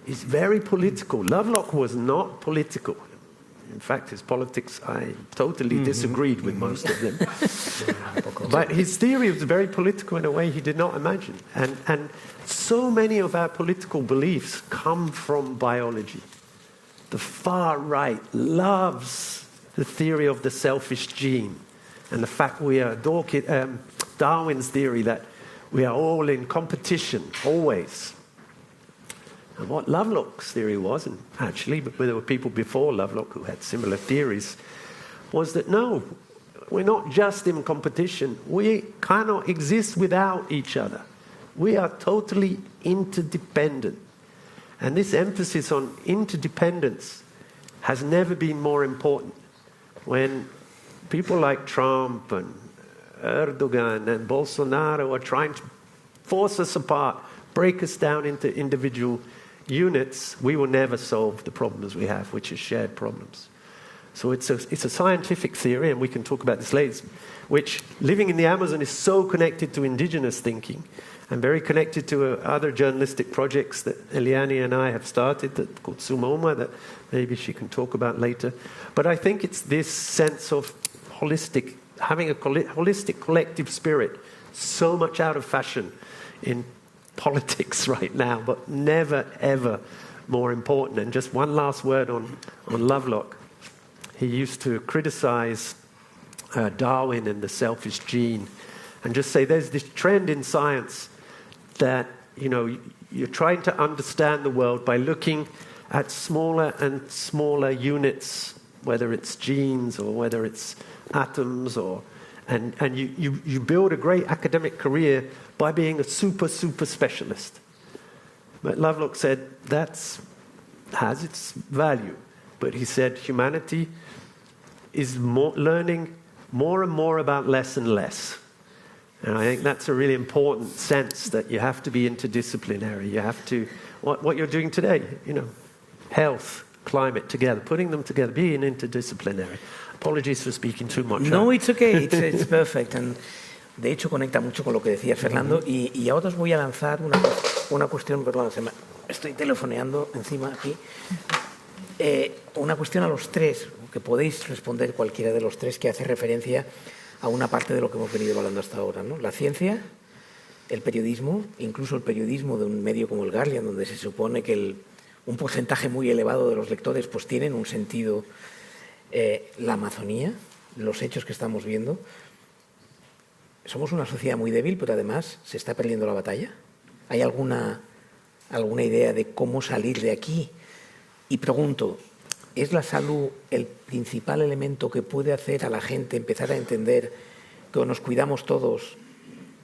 is very political. Lovelock was not political. In fact, his politics, I totally disagreed with most of them. But his theory was very political in a way he did not imagine. And so many of our political beliefs come from biology. The far right loves the theory of the selfish gene and the fact we are Darwin's theory that we are all in competition, always. And what Lovelock's theory was, and actually there were people before Lovelock who had similar theories, was that no, we're not just in competition. We cannot exist without each other. We are totally interdependent. And this emphasis on interdependence has never been more important. When people like Trump and Erdogan and Bolsonaro are trying to force us apart, break us down into individual units, we will never solve the problems we have, which are shared problems. So it's a scientific theory, and we can talk about this later, which living in the Amazon is so connected to indigenous thinking and very connected to other journalistic projects that Eliane and I have started called Sumoma, that maybe she can talk about later. But I think it's this sense of having a holistic collective spirit, so much out of fashion in politics right now, but never, ever more important. And just one last word on Lovelock. He used to criticize Darwin and the selfish gene and just say there's this trend in science that, you're trying to understand the world by looking at smaller and smaller units, whether it's genes or whether it's atoms, and you build a great academic career by being a super specialist. But Lovelock said that has its value. But he said humanity is learning more and more about less and less. And I think that's a really important sense, that you have to be interdisciplinary. You have to, what you're doing today, health, climate together, putting them together, being interdisciplinary. Apologies for speaking too much. No, it's okay, it's perfect. And de hecho, conecta mucho con lo que decía Fernando. Y ahora os voy a lanzar una cuestión, perdón, estoy telefoneando encima aquí. Una cuestión a los tres, que podéis responder cualquiera de los tres, que hace referencia a una parte de lo que hemos venido hablando hasta ahora, ¿no? La ciencia, el periodismo, incluso el periodismo de un medio como el Guardian, donde se supone que un porcentaje muy elevado de los lectores pues tienen un sentido, la Amazonía, los hechos que estamos viendo. Somos una sociedad muy débil, pero además se está perdiendo la batalla. ¿Hay alguna idea de cómo salir de aquí? Y pregunto, ¿es la salud el principal elemento que puede hacer a la gente empezar a entender que o nos cuidamos todos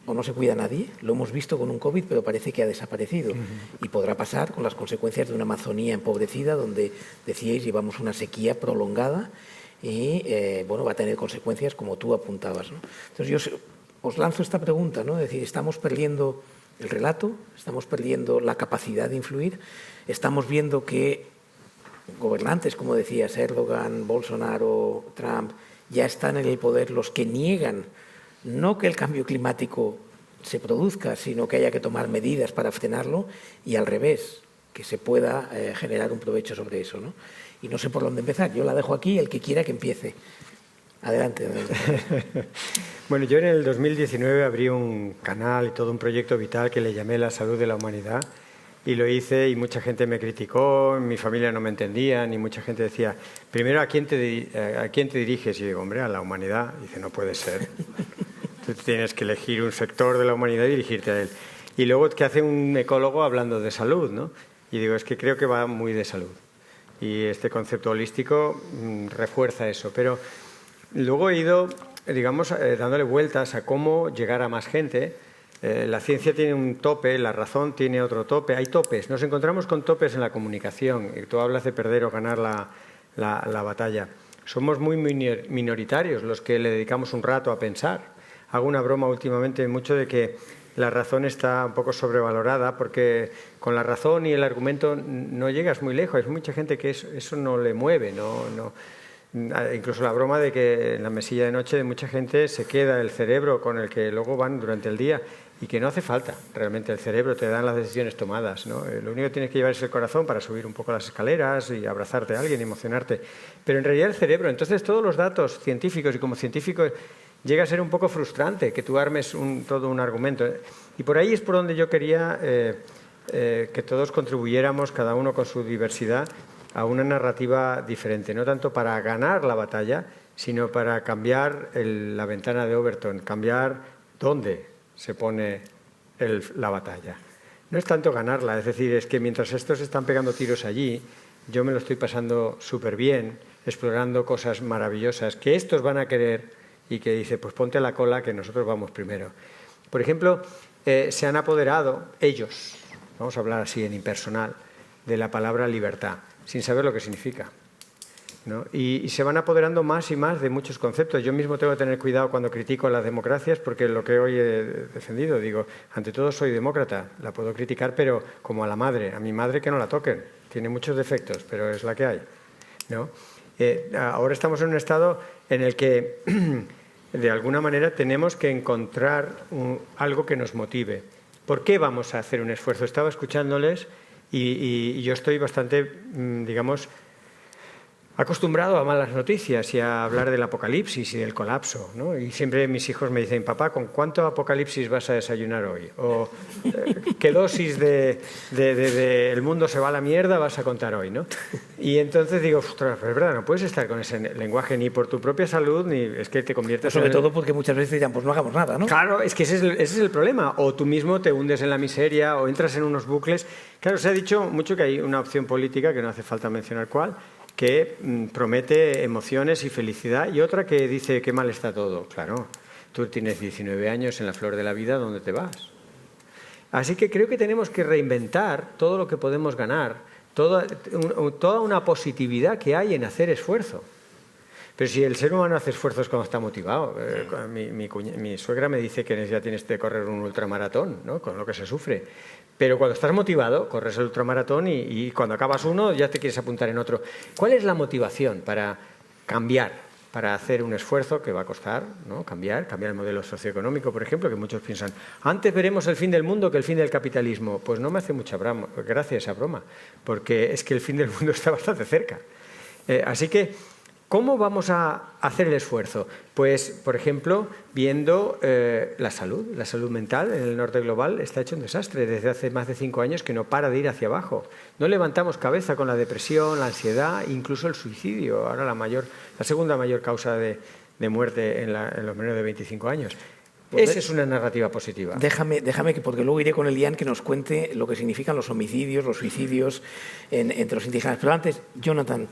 o no se cuida nadie? Lo hemos visto con un COVID, pero parece que ha desaparecido. Y podrá pasar con las consecuencias de una Amazonía empobrecida, donde decíais llevamos una sequía prolongada y va a tener consecuencias como tú apuntabas, ¿no? Entonces yo os lanzo esta pregunta, ¿no? Es decir, estamos perdiendo el relato, estamos perdiendo la capacidad de influir, estamos viendo que gobernantes, como decías, Erdogan, Bolsonaro, Trump, ya están en el poder los que niegan no que el cambio climático se produzca, sino que haya que tomar medidas para frenarlo, y al revés, que se pueda generar un provecho sobre eso, ¿no? Y no sé por dónde empezar. Yo la dejo aquí, el que quiera que empiece. Adelante. Bueno, yo en el 2019 abrí un canal y todo un proyecto vital que le llamé La Salud de la Humanidad. Y lo hice y mucha gente me criticó, mi familia no me entendía, y mucha gente decía, primero, ¿a quién te diriges? Y digo, hombre, a la humanidad. Y dice, no puede ser. Tú tienes que elegir un sector de la humanidad y dirigirte a él. Y luego, ¿qué hace un ecólogo hablando de salud, ¿no? Y digo, es que creo que va muy de salud. Y este concepto holístico refuerza eso. Pero luego he ido, digamos, dándole vueltas a cómo llegar a más gente. La ciencia tiene un tope, la razón tiene otro tope. Hay topes. Nos encontramos con topes en la comunicación. Tú hablas de perder o ganar la batalla. Somos muy minoritarios los que le dedicamos un rato a pensar. Hago una broma últimamente mucho de que la razón está un poco sobrevalorada, porque con la razón y el argumento no llegas muy lejos. Hay mucha gente que eso no le mueve, incluso la broma de que en la mesilla de noche de mucha gente se queda el cerebro con el que luego van durante el día, y que no hace falta realmente el cerebro, te dan las decisiones tomadas, ¿no? Lo único que tienes que llevar es el corazón para subir un poco las escaleras y abrazarte a alguien, emocionarte. Pero en realidad el cerebro, entonces todos los datos científicos, y como científico llega a ser un poco frustrante que tú armes todo un argumento. Y por ahí es por donde yo quería que todos contribuyéramos, cada uno con su diversidad, a una narrativa diferente, no tanto para ganar la batalla, sino para cambiar la ventana de Overton, cambiar dónde se pone la batalla. No es tanto ganarla, es decir, es que mientras estos están pegando tiros allí, yo me lo estoy pasando súper bien, explorando cosas maravillosas que estos van a querer, y que dice, pues ponte a la cola que nosotros vamos primero. Por ejemplo, se han apoderado ellos, vamos a hablar así en impersonal, de la palabra libertad, sin saber lo que significa, ¿no? Y se van apoderando más y más de muchos conceptos. Yo mismo tengo que tener cuidado cuando critico las democracias, porque lo que hoy he defendido, digo, ante todo soy demócrata, la puedo criticar, pero como a la madre, a mi madre que no la toquen, tiene muchos defectos, pero es la que hay, ¿no? Ahora estamos en un estado en el que, de alguna manera, tenemos que encontrar algo que nos motive. ¿Por qué vamos a hacer un esfuerzo? Estaba escuchándoles y yo estoy bastante, digamos, acostumbrado a malas noticias y a hablar del apocalipsis y del colapso, ¿no? Y siempre mis hijos me dicen, papá, ¿con cuánto apocalipsis vas a desayunar hoy? O ¿qué dosis de el mundo se va a la mierda vas a contar hoy, ¿no? Y entonces digo, ostras, es verdad, no puedes estar con ese lenguaje ni por tu propia salud, ni es que te conviertes sobre todo porque muchas veces dirán, pues no hagamos nada, ¿no? Claro, es que ese es el problema. O tú mismo te hundes en la miseria o entras en unos bucles. Claro, se ha dicho mucho que hay una opción política, que no hace falta mencionar cuál, que promete emociones y felicidad, y otra que dice que mal está todo. Claro, tú tienes 19 años en la flor de la vida, ¿dónde te vas? Así que creo que tenemos que reinventar todo lo que podemos ganar, toda una positividad que hay en hacer esfuerzo. Pero si el ser humano hace esfuerzos cuando está motivado, mi suegra me dice que ya tienes que correr un ultramaratón, ¿no? Con lo que se sufre. Pero cuando estás motivado, corres el ultramaratón y cuando acabas uno ya te quieres apuntar en otro. ¿Cuál es la motivación para cambiar, para hacer un esfuerzo que va a costar, ¿no? Cambiar el modelo socioeconómico, por ejemplo, que muchos piensan, antes veremos el fin del mundo que el fin del capitalismo? Pues no me hace mucha gracia esa broma, porque es que el fin del mundo está bastante cerca. Así que, ¿cómo vamos a hacer el esfuerzo? Pues, por ejemplo, viendo la salud mental en el norte global está hecho un desastre. Desde hace más de 5 años que no para de ir hacia abajo. No levantamos cabeza con la depresión, la ansiedad, incluso el suicidio. Ahora la segunda mayor causa de muerte en los menores de 25 años. Pues esa es una narrativa positiva. Déjame que, porque luego iré con Elian que nos cuente lo que significan los homicidios, los suicidios entre los indígenas. Pero antes, Jonathan,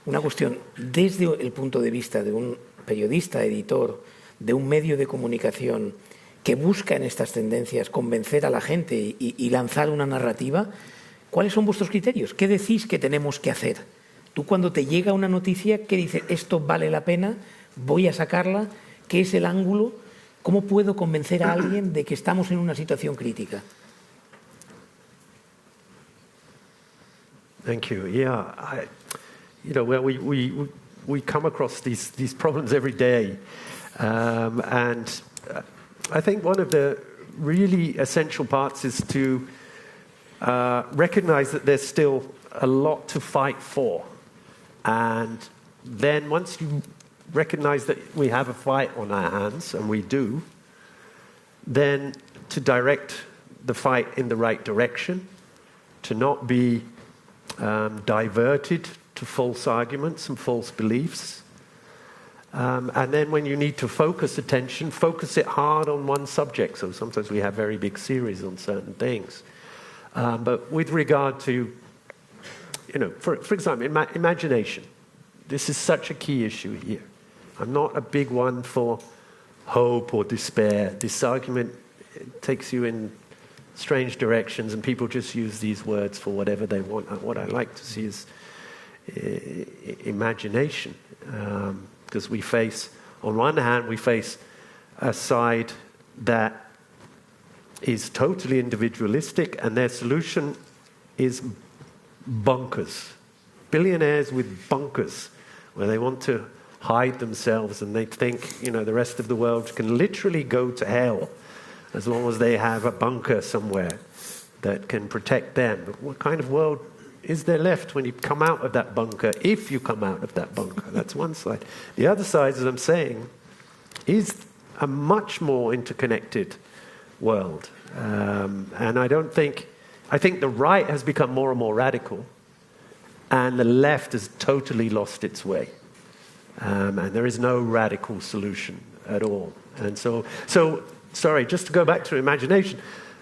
una cuestión, desde el punto de vista de un periodista, editor, de un medio de comunicación que busca en estas tendencias convencer a la gente y lanzar una narrativa, ¿cuáles son vuestros criterios? ¿Qué decís que tenemos que hacer? Tú cuando te llega una noticia, ¿qué dices? ¿Esto vale la pena? ¿Voy a sacarla? ¿Qué es el ángulo? ¿Cómo puedo convencer a alguien de que estamos en una situación crítica? Thank you. Yeah, well, we come across these problems every day, and I think one of the really essential parts is to recognize that there's still a lot to fight for, and then once you recognize that we have a fight on our hands, and we do, then to direct the fight in the right direction, to not be diverted to false arguments and false beliefs. And then when you need to focus attention, focus it hard on one subject. So sometimes we have very big series on certain things. But with regard to, for example, imagination. This is such a key issue here. I'm not a big one for hope or despair. This argument takes you in strange directions, and people just use these words for whatever they want. What I like to see is imagination, because we face, on one hand, we face a side that is totally individualistic, and their solution is bunkers. Billionaires with bunkers, where they want to hide themselves, and they think, the rest of the world can literally go to hell as long as they have a bunker somewhere that can protect them. But what kind of world is there left when you come out of that bunker, if you come out of that bunker? That's one side. The other side, as I'm saying, is a much more interconnected world. And I think the right has become more and more radical, and the left has totally lost its way. And there is no radical solution at all. And so, sorry, just to go back to imagination,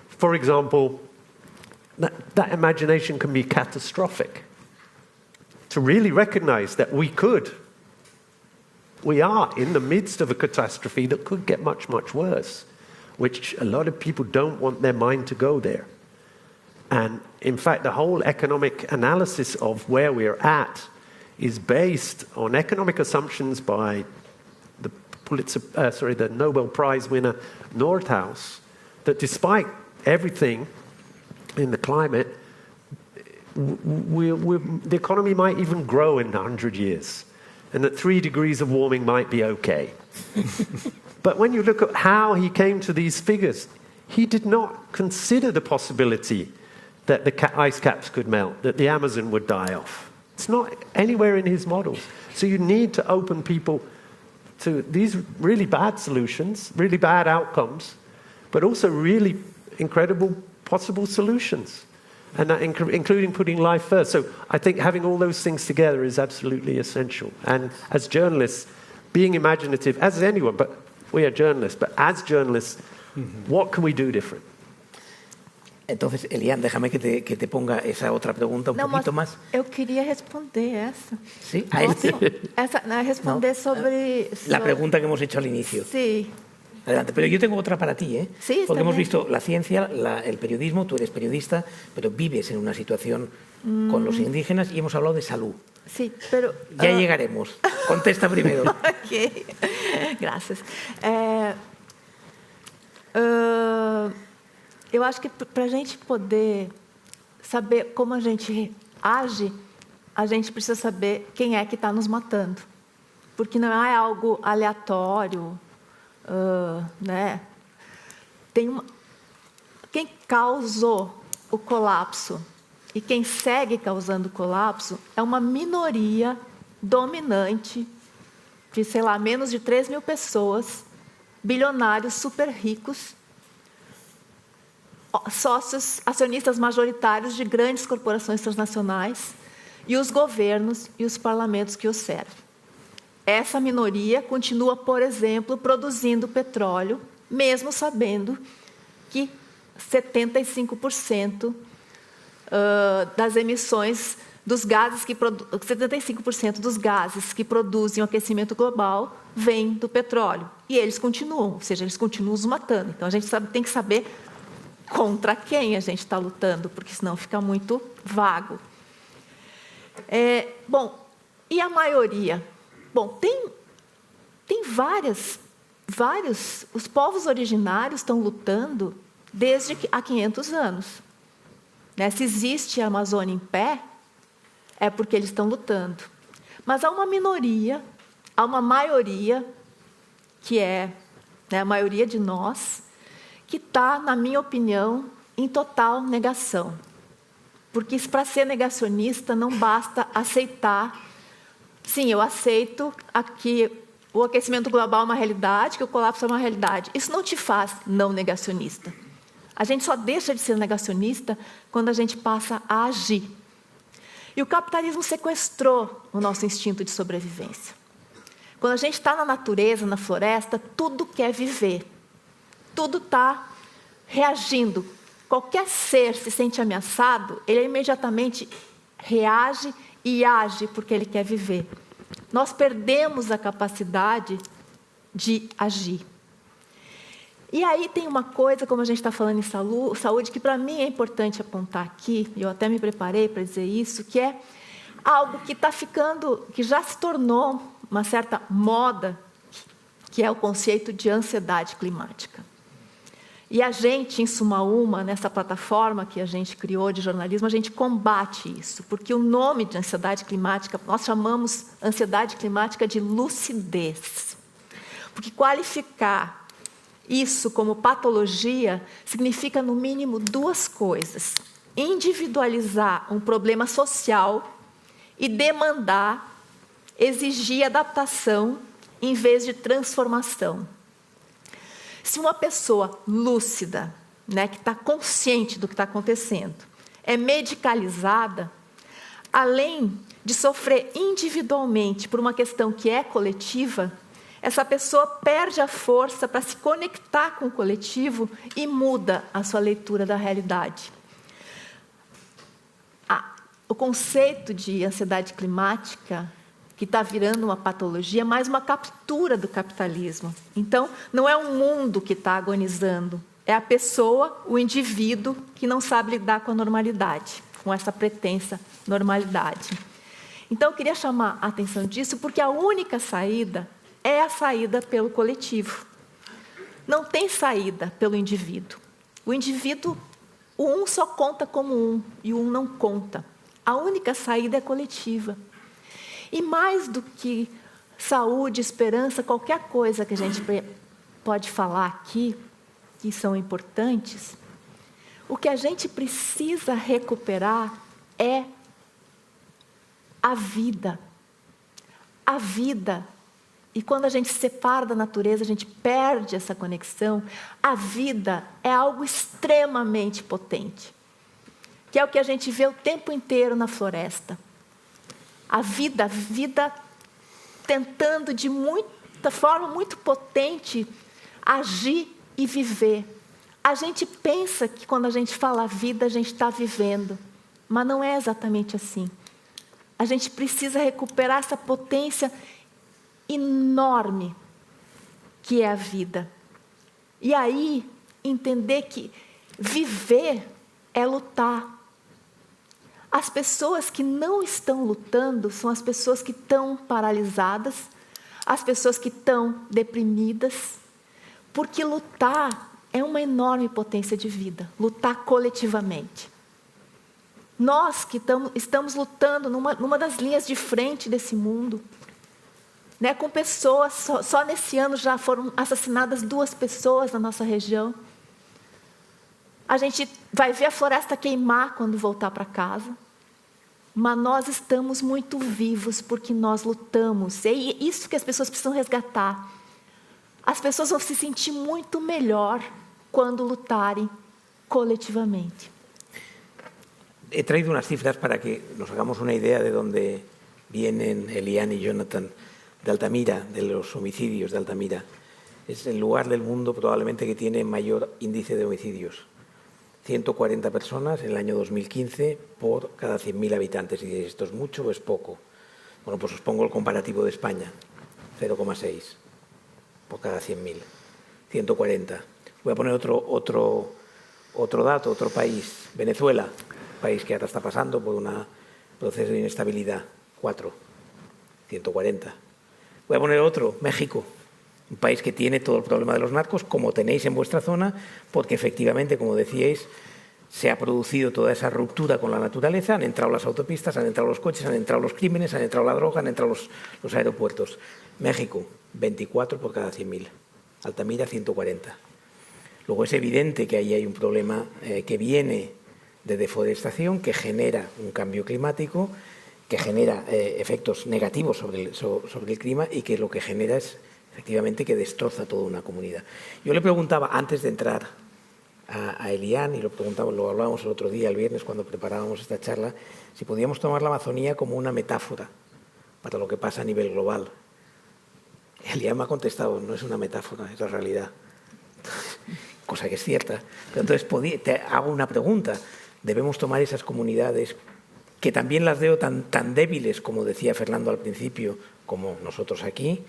for example, that imagination can be catastrophic. To really recognize that we are in the midst of a catastrophe that could get much, much worse, which a lot of people don't want their mind to go there. And in fact, the whole economic analysis of where we're at is based on economic assumptions by the Nobel Prize winner Nordhaus, that despite everything in the climate, the economy might even grow in 100 years, and that 3 degrees of warming might be okay. But when you look at how he came to these figures, he did not consider the possibility that the ice caps could melt, that the Amazon would die off. It's not anywhere in his models. So you need to open people to these really bad solutions, really bad outcomes, but also really incredible possible solutions, and that including putting life first. So I think having all those things together is absolutely essential. And as journalists, being imaginative, as anyone, but we are journalists, but as journalists, what can we do different? Entonces, Eliane, déjame que te ponga esa otra pregunta poquito más. Eu queria responder essa. ¿Sí? Responder sobre... La pregunta que hemos hecho al inicio. Sí. Adelante, pero yo tengo otra para ti, ¿eh? Sí, porque hemos bien. visto la ciencia, el periodismo, tú eres periodista, pero vives en una situación con los indígenas y hemos hablado de salud. Sí, pero... Ya llegaremos. Contesta primero. Ok, graças. Eu acho que para a gente poder saber como a gente age, a gente precisa saber quem é que está nos matando. Porque não é algo aleatório, né? Quem causou o colapso e quem segue causando o colapso é uma minoria dominante de, sei lá, menos de 3 mil pessoas, bilionários super ricos, sócios, acionistas majoritários de grandes corporações transnacionais e os governos e os parlamentos que os servem. Essa minoria continua, por exemplo, produzindo petróleo, mesmo sabendo que 75% das emissões dos gases 75% dos gases que produzem o aquecimento global vêm do petróleo. E eles continuam, ou seja, eles continuam os matando. Então, a gente tem que saber contra quem a gente está lutando, porque senão fica muito vago. Bom, e a maioria? Bom, tem vários... Os povos originários estão lutando desde há 500 anos. Né? Se existe a Amazônia em pé, é porque eles estão lutando. Mas há uma minoria, há uma maioria, que é, né, a maioria de nós, que está, na minha opinião, em total negação. Porque para ser negacionista não basta aceitar. Sim, eu aceito que o aquecimento global é uma realidade, que o colapso é uma realidade. Isso não te faz não negacionista. A gente só deixa de ser negacionista quando a gente passa a agir. E o capitalismo sequestrou o nosso instinto de sobrevivência. Quando a gente está na natureza, na floresta, tudo quer viver. Tudo está reagindo. Qualquer ser se sente ameaçado, ele imediatamente reage e age porque ele quer viver. Nós perdemos a capacidade de agir. E aí tem uma coisa, como a gente está falando em saúde, que para mim é importante apontar aqui, e eu até me preparei para dizer isso, que é algo que está ficando, que já se tornou uma certa moda, que é o conceito de ansiedade climática. E a gente, em Suma Uma, nessa plataforma que a gente criou de jornalismo, a gente combate isso, porque o nome de ansiedade climática, nós chamamos ansiedade climática de lucidez. Porque qualificar isso como patologia significa, no mínimo, 2 coisas. Individualizar um problema social e demandar, exigir adaptação em vez de transformação. Se uma pessoa lúcida, né, que está consciente do que está acontecendo, é medicalizada, além de sofrer individualmente por uma questão que é coletiva, essa pessoa perde a força para se conectar com o coletivo e muda a sua leitura da realidade. O conceito de ansiedade climática, que está virando uma patologia, é mais uma captura do capitalismo. Então, não é um mundo que está agonizando, É a pessoa, o indivíduo, que não sabe lidar com a normalidade, com essa pretensa normalidade. Então, eu queria chamar a atenção disso, porque a única saída é a saída pelo coletivo. Não tem saída pelo indivíduo. O indivíduo, o um só conta como um, e o um não conta. A única saída é coletiva. E mais do que saúde, esperança, qualquer coisa que a gente pode falar aqui, que são importantes, o que a gente precisa recuperar é a vida. A vida. E quando a gente se separa da natureza, a gente perde essa conexão. A vida é algo extremamente potente, que é o que a gente vê o tempo inteiro na floresta. A vida tentando de muita forma muito potente agir e viver. A gente pensa que quando a gente fala vida, a gente está vivendo, mas não é exatamente assim. A gente precisa recuperar essa potência enorme que é a vida. E aí, entender que viver é lutar. As pessoas que não estão lutando são as pessoas que estão paralisadas, as pessoas que estão deprimidas, porque lutar é uma enorme potência de vida, lutar coletivamente. Nós que estamos lutando numa das linhas de frente desse mundo, né, com pessoas, só nesse ano já foram assassinadas 2 pessoas na nossa região. A gente vai ver a floresta queimar quando voltar para casa. Mas nós estamos muito vivos porque nós lutamos. É isso que as pessoas precisam resgatar. As pessoas vão se sentir muito melhor quando lutarem coletivamente. He traído unas cifras para que nos hagamos una idea de dónde vienen Eliane y Jonathan, de Altamira, de los homicidios de Altamira. Es el lugar del mundo probablemente que tiene mayor índice de homicidios. 140 personas en el año 2015 por cada 100.000 habitantes. Y diréis, ¿esto es mucho o es poco? Bueno, pues os pongo el comparativo de España, 0,6 por cada 100.000. 140. Voy a poner otro dato, otro país, Venezuela, país que ahora está pasando por un proceso de inestabilidad, 4, 140. Voy a poner otro, México, un país que tiene todo el problema de los narcos, como tenéis en vuestra zona, porque efectivamente, como decíais, se ha producido toda esa ruptura con la naturaleza, han entrado las autopistas, han entrado los coches, han entrado los crímenes, han entrado la droga, han entrado los aeropuertos. México, 24 por cada 100.000. Altamira, 140. Luego es evidente que ahí hay un problema que viene de deforestación, que genera un cambio climático, que genera efectos negativos sobre el clima y que lo que genera es efectivamente que destroza toda una comunidad. Yo le preguntaba, antes de entrar a Eliane, y lo hablábamos el otro día, el viernes, cuando preparábamos esta charla, si podíamos tomar la Amazonía como una metáfora para lo que pasa a nivel global. Eliane me ha contestado, no es una metáfora, es la realidad. Cosa que es cierta. Pero entonces te hago una pregunta. Debemos tomar esas comunidades que también las veo tan débiles, como decía Fernando al principio, como nosotros aquí,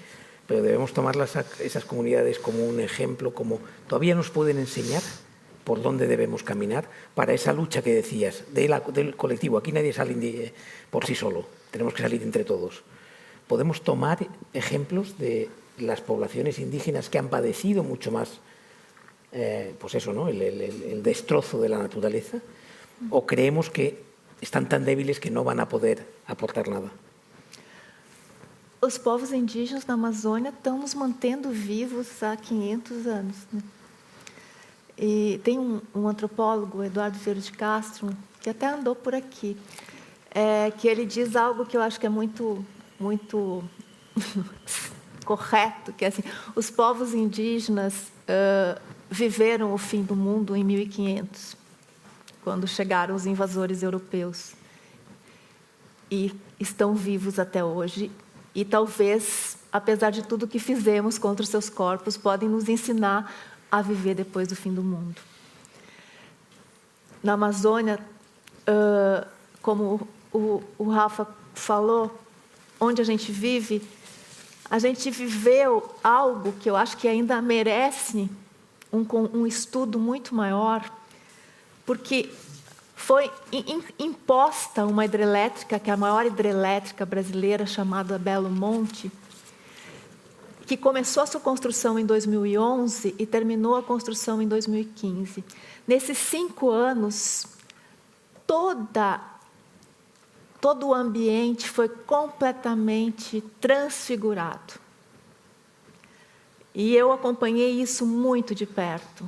pero debemos tomar esas comunidades como un ejemplo, como todavía nos pueden enseñar por dónde debemos caminar para esa lucha que decías del colectivo. Aquí nadie sale por sí solo, tenemos que salir entre todos. Podemos tomar ejemplos de las poblaciones indígenas que han padecido mucho más pues eso, ¿no? el destrozo de la naturaleza, o creemos que están tan débiles que no van a poder aportar nada. Os povos indígenas na Amazônia estão nos mantendo vivos há 500 anos. Né? E tem um antropólogo, Eduardo Vieira de Castro, que até andou por aqui, que ele diz algo que eu acho que é muito correto, que é assim, os povos indígenas viveram o fim do mundo em 1500, quando chegaram os invasores europeus. E estão vivos até hoje. E talvez, apesar de tudo que fizemos contra os seus corpos, podem nos ensinar a viver depois do fim do mundo. Na Amazônia, como o Rafa falou, onde a gente vive, a gente viveu algo que eu acho que ainda merece um estudo muito maior, porque foi imposta uma hidrelétrica, que é a maior hidrelétrica brasileira, chamada Belo Monte, que começou a sua construção em 2011 e terminou a construção em 2015. Nesses 5 anos, todo o ambiente foi completamente transfigurado. E eu acompanhei isso muito de perto.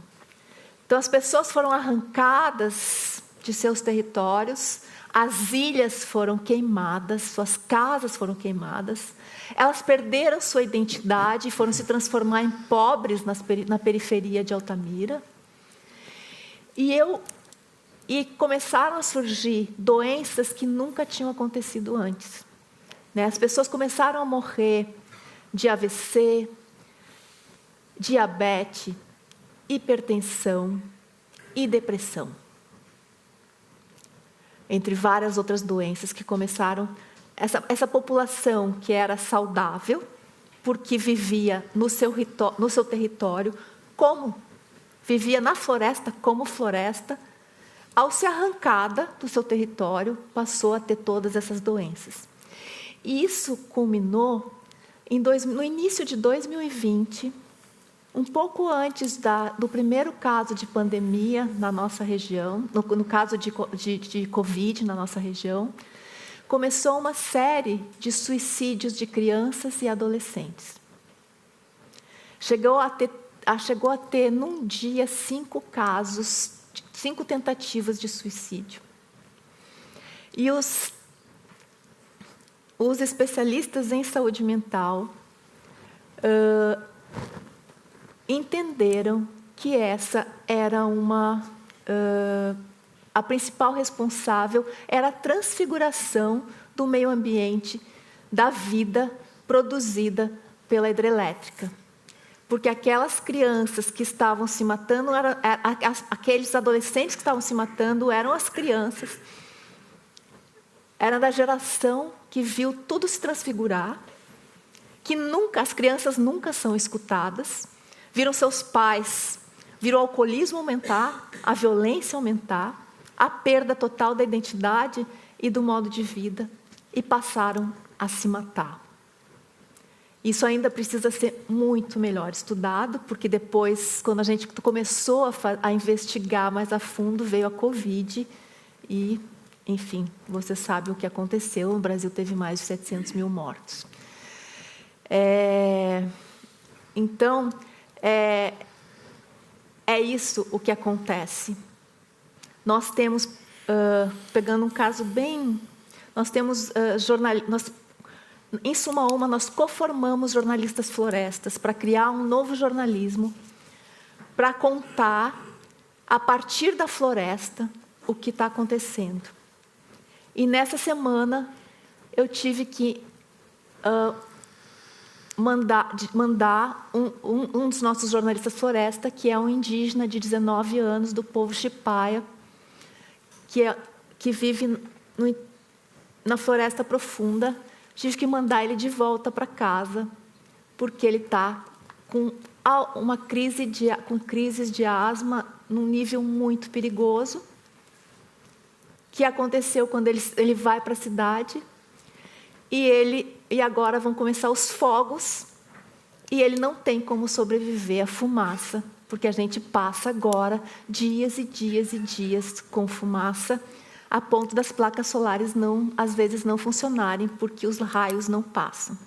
Então, as pessoas foram arrancadas de seus territórios, as ilhas foram queimadas, suas casas foram queimadas, elas perderam sua identidade e foram se transformar em pobres na periferia de Altamira. E começaram a surgir doenças que nunca tinham acontecido antes. As pessoas começaram a morrer de AVC, diabetes, hipertensão e depressão. Entre várias outras doenças que começaram. Essa população que era saudável, porque vivia no seu território, vivia na floresta como floresta, ao ser arrancada do seu território, passou a ter todas essas doenças. E isso culminou no início de 2020, um pouco antes do primeiro caso de pandemia na nossa região, no caso de Covid na nossa região, começou uma série de suicídios de crianças e adolescentes. Chegou a ter num dia 5 casos, 5 tentativas de suicídio. E os especialistas em saúde mental entenderam que essa era a principal responsável era a transfiguração do meio ambiente, da vida produzida pela hidrelétrica. Porque aquelas crianças que estavam se matando, aqueles adolescentes que estavam se matando eram as crianças. Era da geração que viu tudo se transfigurar, que as crianças nunca são escutadas, viram seus pais, viram o alcoolismo aumentar, a violência aumentar, a perda total da identidade e do modo de vida, e passaram a se matar. Isso ainda precisa ser muito melhor estudado, porque depois, quando a gente começou a investigar mais a fundo, veio a Covid e, enfim, você sabe o que aconteceu, o Brasil teve mais de 700 mil mortos. Então, é isso o que acontece. Nós temos, pegando um caso bem... Nós temos em Suma Uma, nós coformamos jornalistas florestas para criar um novo jornalismo, para contar, a partir da floresta, o que está acontecendo. E nessa semana, eu tive que mandar um dos nossos jornalistas floresta, que é um indígena de 19 anos, do povo Chipaya, que vive na floresta profunda. Tive que mandar ele de volta para casa, porque ele está com crises de asma num nível muito perigoso, que aconteceu quando ele vai para a cidade, e agora vão começar os fogos, e ele não tem como sobreviver à fumaça, porque a gente passa agora dias e dias e dias com fumaça, a ponto das placas solares às vezes não funcionarem, porque os raios não passam.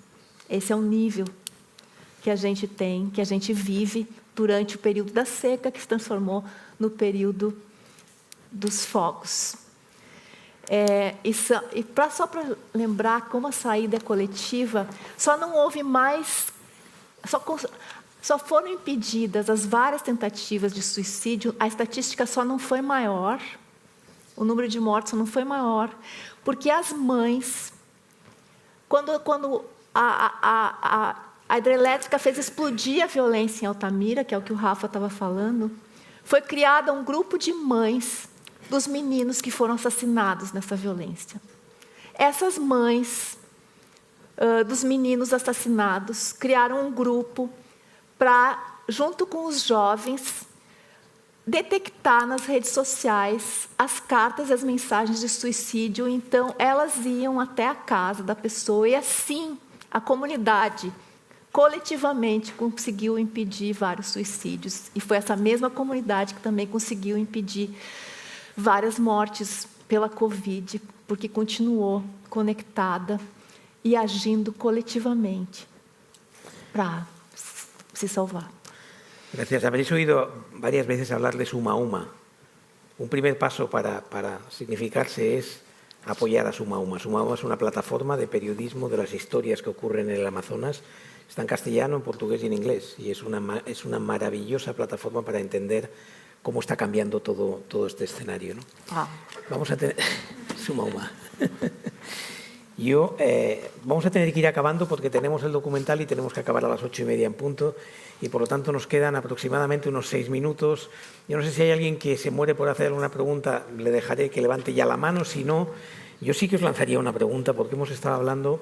Esse é o nível que a gente tem, que a gente vive durante o período da seca, que se transformou no período dos fogos. Só para lembrar como a saída é coletiva, só não houve mais... Só foram impedidas as várias tentativas de suicídio, a estatística só não foi maior, o número de mortes não foi maior, porque as mães, quando a hidrelétrica fez explodir a violência em Altamira, que é o que o Rafa estava falando, foi criado um grupo de mães dos meninos que foram assassinados nessa violência. Essas mães dos meninos assassinados criaram um grupo para, junto com os jovens, detectar nas redes sociais as cartas e as mensagens de suicídio. Então, elas iam até a casa da pessoa e, assim, a comunidade, coletivamente, conseguiu impedir vários suicídios. E foi essa mesma comunidade que também conseguiu impedir várias mortes pela Covid, porque continuou conectada e agindo coletivamente para se salvar. Gracias. Habréis oído varias veces hablar de Suma Uma. Un primer paso para significarse es apoyar a Suma Uma. Suma Uma es una plataforma de periodismo de las historias que ocurren en el Amazonas. Está en castellano, en portugués y en inglés. Y es una maravillosa plataforma para entender cómo está cambiando todo este escenario, ¿no? Vamos a tener... Suma Uma. Vamos a tener que ir acabando porque tenemos el documental y tenemos que acabar a las 8:30 en punto, y por lo tanto nos quedan aproximadamente unos 6 minutos. Yo no sé si hay alguien que se muere por hacer alguna pregunta, le dejaré que levante ya la mano. Si no, yo sí que os lanzaría una pregunta, porque hemos estado hablando...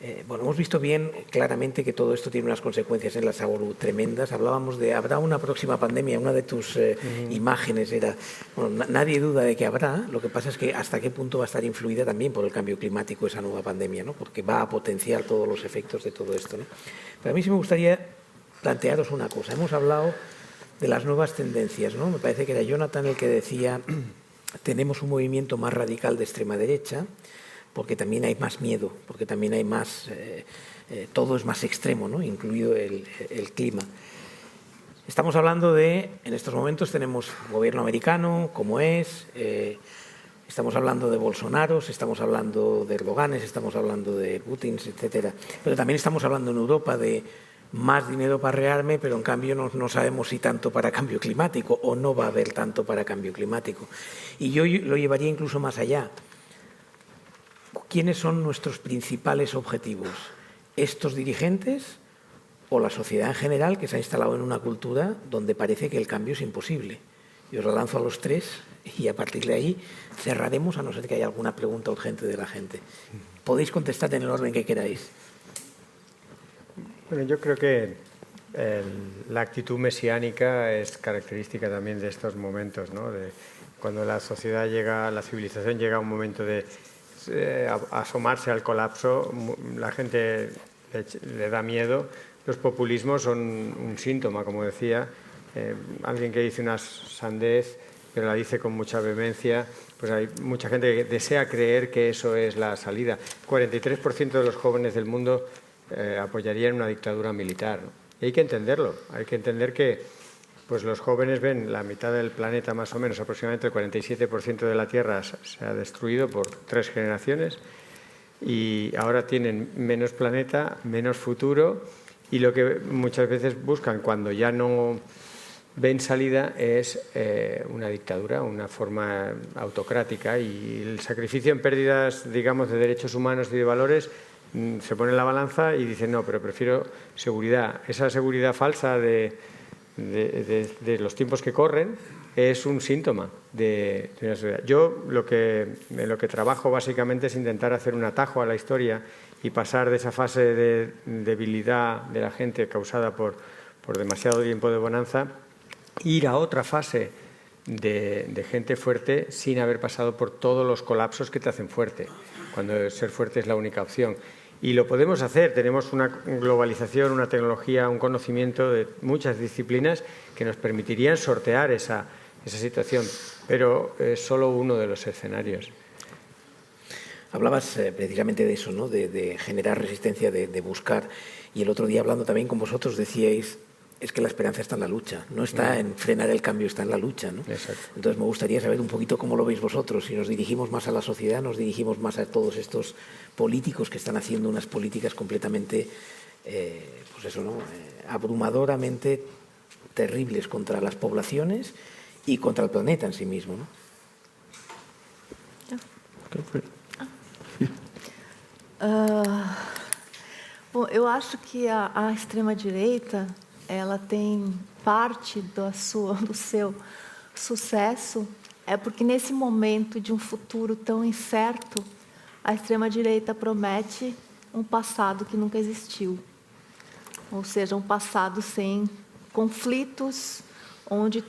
hemos visto bien claramente que todo esto tiene unas consecuencias en la salud tremendas. Hablábamos de, ¿habrá una próxima pandemia? Una de tus imágenes era, bueno, nadie duda de que habrá, lo que pasa es que hasta qué punto va a estar influida también por el cambio climático esa nueva pandemia, ¿no? Porque va a potenciar todos los efectos de todo esto, ¿no? Pero a mí sí me gustaría plantearos una cosa. Hemos hablado de las nuevas tendencias, ¿no? Me parece que era Jonathan el que decía, tenemos un movimiento más radical de extrema derecha, porque también hay más miedo, porque también hay más... todo es más extremo, ¿no? Incluido el clima. Estamos hablando de... En estos momentos tenemos un gobierno americano, como es, estamos hablando de Bolsonaro, estamos hablando de Erdogan, estamos hablando de Putin, etc. Pero también estamos hablando en Europa de más dinero para rearme, pero en cambio no sabemos si tanto para cambio climático o no va a haber tanto para cambio climático. Y yo lo llevaría incluso más allá. ¿Quiénes son nuestros principales objetivos? ¿Estos dirigentes o la sociedad en general, que se ha instalado en una cultura donde parece que el cambio es imposible? Yo os lo lanzo a los tres y a partir de ahí cerraremos, a no ser que haya alguna pregunta urgente de la gente. Podéis contestar en el orden que queráis. Bueno, yo creo que la actitud mesiánica es característica también de estos momentos, ¿no? De cuando la sociedad llega, la civilización llega a un momento de asomarse al colapso, la gente le da miedo. Los populismos son un síntoma, como decía, alguien que dice una sandez, pero la dice con mucha vehemencia, pues hay mucha gente que desea creer que eso es la salida. 43% de los jóvenes del mundo apoyarían una dictadura militar, ¿no? Y hay que entenderlo, hay que entender que pues los jóvenes ven la mitad del planeta, más o menos, aproximadamente el 47% de la Tierra se ha destruido por 3 generaciones y ahora tienen menos planeta, menos futuro, y lo que muchas veces buscan cuando ya no ven salida es una dictadura, una forma autocrática, y el sacrificio en pérdidas, digamos, de derechos humanos y de valores se pone en la balanza y dicen no, pero prefiero seguridad. Esa seguridad falsa de los tiempos que corren es un síntoma de una sociedad. Yo en lo que trabajo básicamente es intentar hacer un atajo a la historia y pasar de esa fase de debilidad de la gente causada por demasiado tiempo de bonanza, ir a otra fase de gente fuerte sin haber pasado por todos los colapsos que te hacen fuerte, cuando ser fuerte es la única opción. Y lo podemos hacer, tenemos una globalización, una tecnología, un conocimiento de muchas disciplinas que nos permitirían sortear esa situación, pero es solo uno de los escenarios. Hablabas precisamente de eso, ¿no? De generar resistencia, de buscar, y el otro día hablando también con vosotros decíais, es que la esperanza está en la lucha, no está en frenar el cambio, está en la lucha, ¿no? Exacto. Entonces me gustaría saber un poquito cómo lo veis vosotros, si nos dirigimos más a la sociedad, nos dirigimos más a todos estos políticos que están haciendo unas políticas completamente, pues eso, ¿no? Abrumadoramente terribles contra las poblaciones y contra el planeta en sí mismo, ¿no? Bom, eu acho que a extrema-direita ela tem parte do seu sucesso porque nesse momento de um futuro tão incerto, a extrema-direita promete um passado que nunca existiu. Ou seja, um passado sem conflitos, onde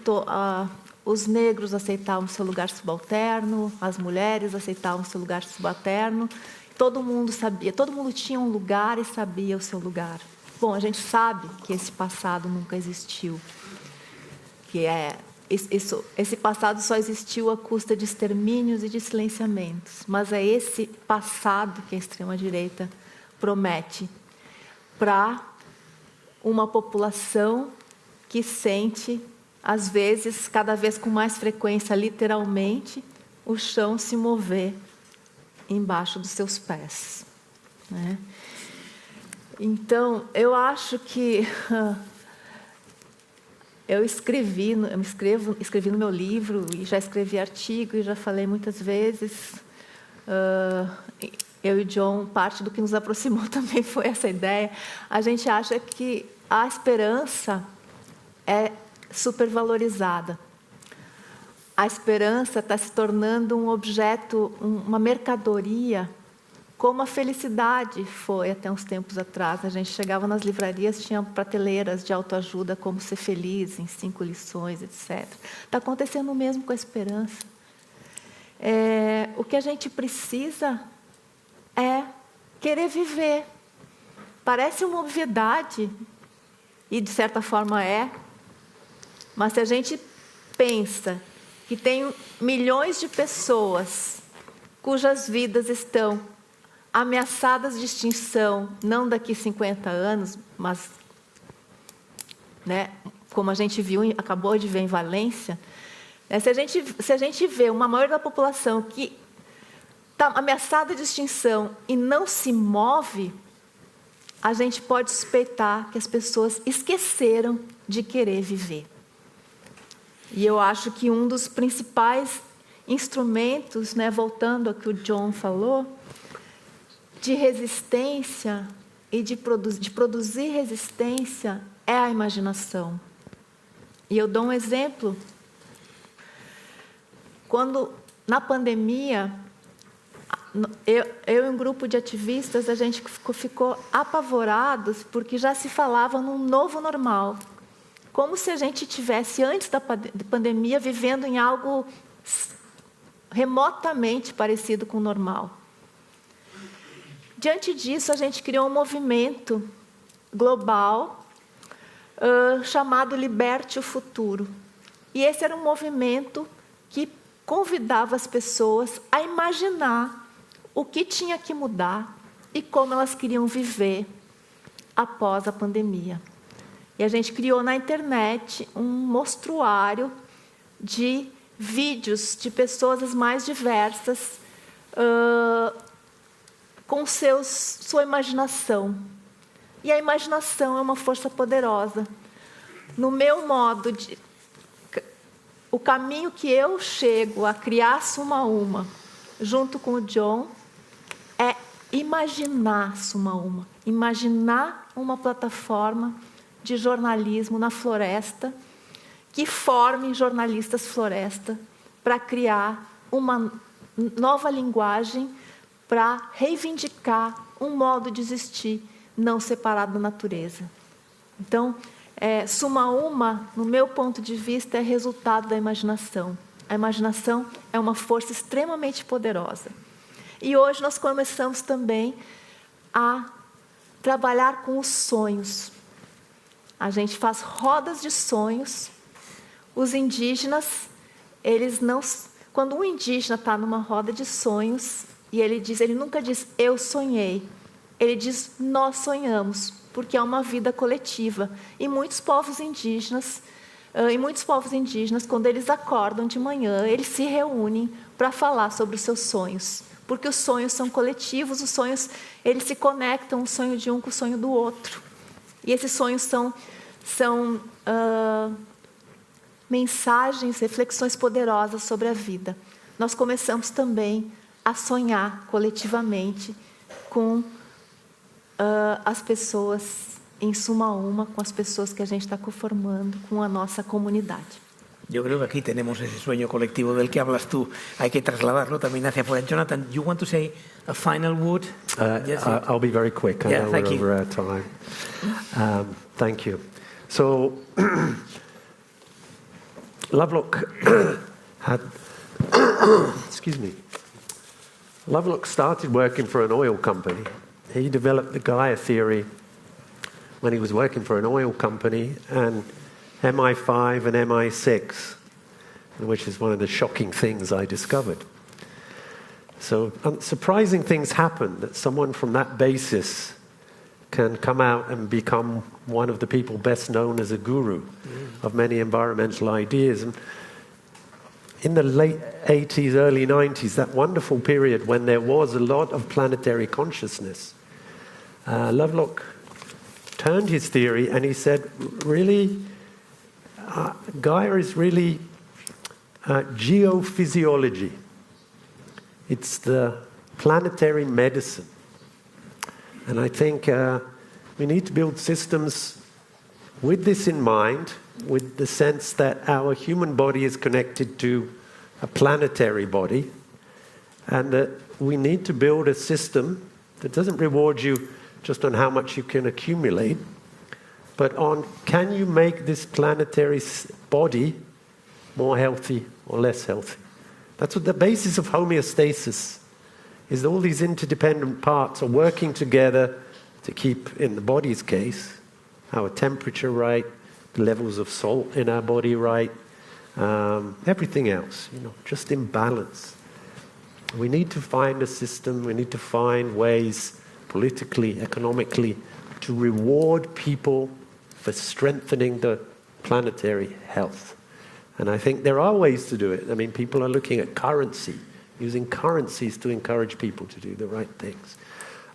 os negros aceitavam seu lugar subalterno, as mulheres aceitavam seu lugar subalterno. Todo mundo sabia, todo mundo tinha um lugar e sabia o seu lugar. Bom, a gente sabe que esse passado nunca existiu, que esse passado só existiu à custa de extermínios e de silenciamentos. Mas é esse passado que a extrema-direita promete para uma população que sente, às vezes, cada vez com mais frequência, literalmente, o chão se mover embaixo dos seus pés, né? Então, eu acho que eu escrevi no meu livro, e já escrevi artigo, e já falei muitas vezes. Eu e John, parte do que nos aproximou também foi essa ideia. A gente acha que a esperança é supervalorizada. A esperança está se tornando um objeto, uma mercadoria, como a felicidade foi até uns tempos atrás. A gente chegava nas livrarias, tinha prateleiras de autoajuda, como ser feliz, em 5 lições, etc. Está acontecendo o mesmo com a esperança. O que a gente precisa é querer viver. Parece uma obviedade, e de certa forma é, mas se a gente pensa que tem milhões de pessoas cujas vidas estão ameaçadas de extinção, não daqui 50 anos, mas, né, como a gente viu, acabou de ver em Valência, né, se a gente vê uma maioria da população que está ameaçada de extinção e não se move, a gente pode suspeitar que as pessoas esqueceram de querer viver. E eu acho que um dos principais instrumentos, né, voltando ao que o John falou, de resistência e de produzir resistência é a imaginação. E eu dou um exemplo. Quando, na pandemia, eu e um grupo de ativistas, a gente ficou apavorados porque já se falava num novo normal. Como se a gente tivesse, antes da pandemia, vivendo em algo remotamente parecido com o normal. Diante disso, a gente criou um movimento global chamado Liberte o Futuro. E esse era um movimento que convidava as pessoas a imaginar o que tinha que mudar e como elas queriam viver após a pandemia. E a gente criou na internet um mostruário de vídeos de pessoas as mais diversas, com sua imaginação. E a imaginação é uma força poderosa. No meu modo de... O caminho que eu chego a criar Suma Uma, junto com o John, é imaginar Suma Uma. Imaginar uma plataforma de jornalismo na floresta, que forme jornalistas floresta para criar uma nova linguagem para reivindicar um modo de existir não separado da natureza. Então, Suma Uma, no meu ponto de vista, é resultado da imaginação. A imaginação é uma força extremamente poderosa. E hoje nós começamos também a trabalhar com os sonhos. A gente faz rodas de sonhos. Os indígenas, eles não... Quando um indígena está numa roda de sonhos, e ele nunca diz, eu sonhei. Ele diz, nós sonhamos, porque é uma vida coletiva. E muitos povos indígenas, quando eles acordam de manhã, eles se reúnem para falar sobre os seus sonhos. Porque os sonhos são coletivos, os sonhos, eles se conectam, o sonho de um com o sonho do outro. E esses sonhos são mensagens, reflexões poderosas sobre a vida. Nós começamos também a sonhar coletivamente com as pessoas em Suma Uma, com as pessoas que a gente está conformando, com a nossa comunidade. Yo creo que aquí tenemos ese sueño colectivo del que hablas tú. Hay que trasladarlo también hacia afuera. Jonathan, you want to say a final word? Yes, I'll be very quick. I know we're over our time. Thank you. So, Lovelock had, excuse me, Lovelock started working for an oil company. He developed the Gaia theory when he was working for an oil company, and MI5 and MI6, which is one of the shocking things I discovered. So surprising things happen, that someone from that basis can come out and become one of the people best known as a guru of many environmental ideas. And in the late 80s, early 90s, that wonderful period when there was a lot of planetary consciousness, Lovelock turned his theory and he said, really, Gaia is really geophysiology. It's the planetary medicine. And I think we need to build systems with this in mind, with the sense that our human body is connected to a planetary body, and that we need to build a system that doesn't reward you just on how much you can accumulate, but on can you make this planetary body more healthy or less healthy. That's what the basis of homeostasis is. All these interdependent parts are working together to keep, in the body's case, our temperature right, the levels of salt in our body right, everything else, just in balance. We need to find a system, we need to find ways, politically, economically, to reward people for strengthening the planetary health. And I think there are ways to do it. I mean, people are looking at currency, using currencies to encourage people to do the right things.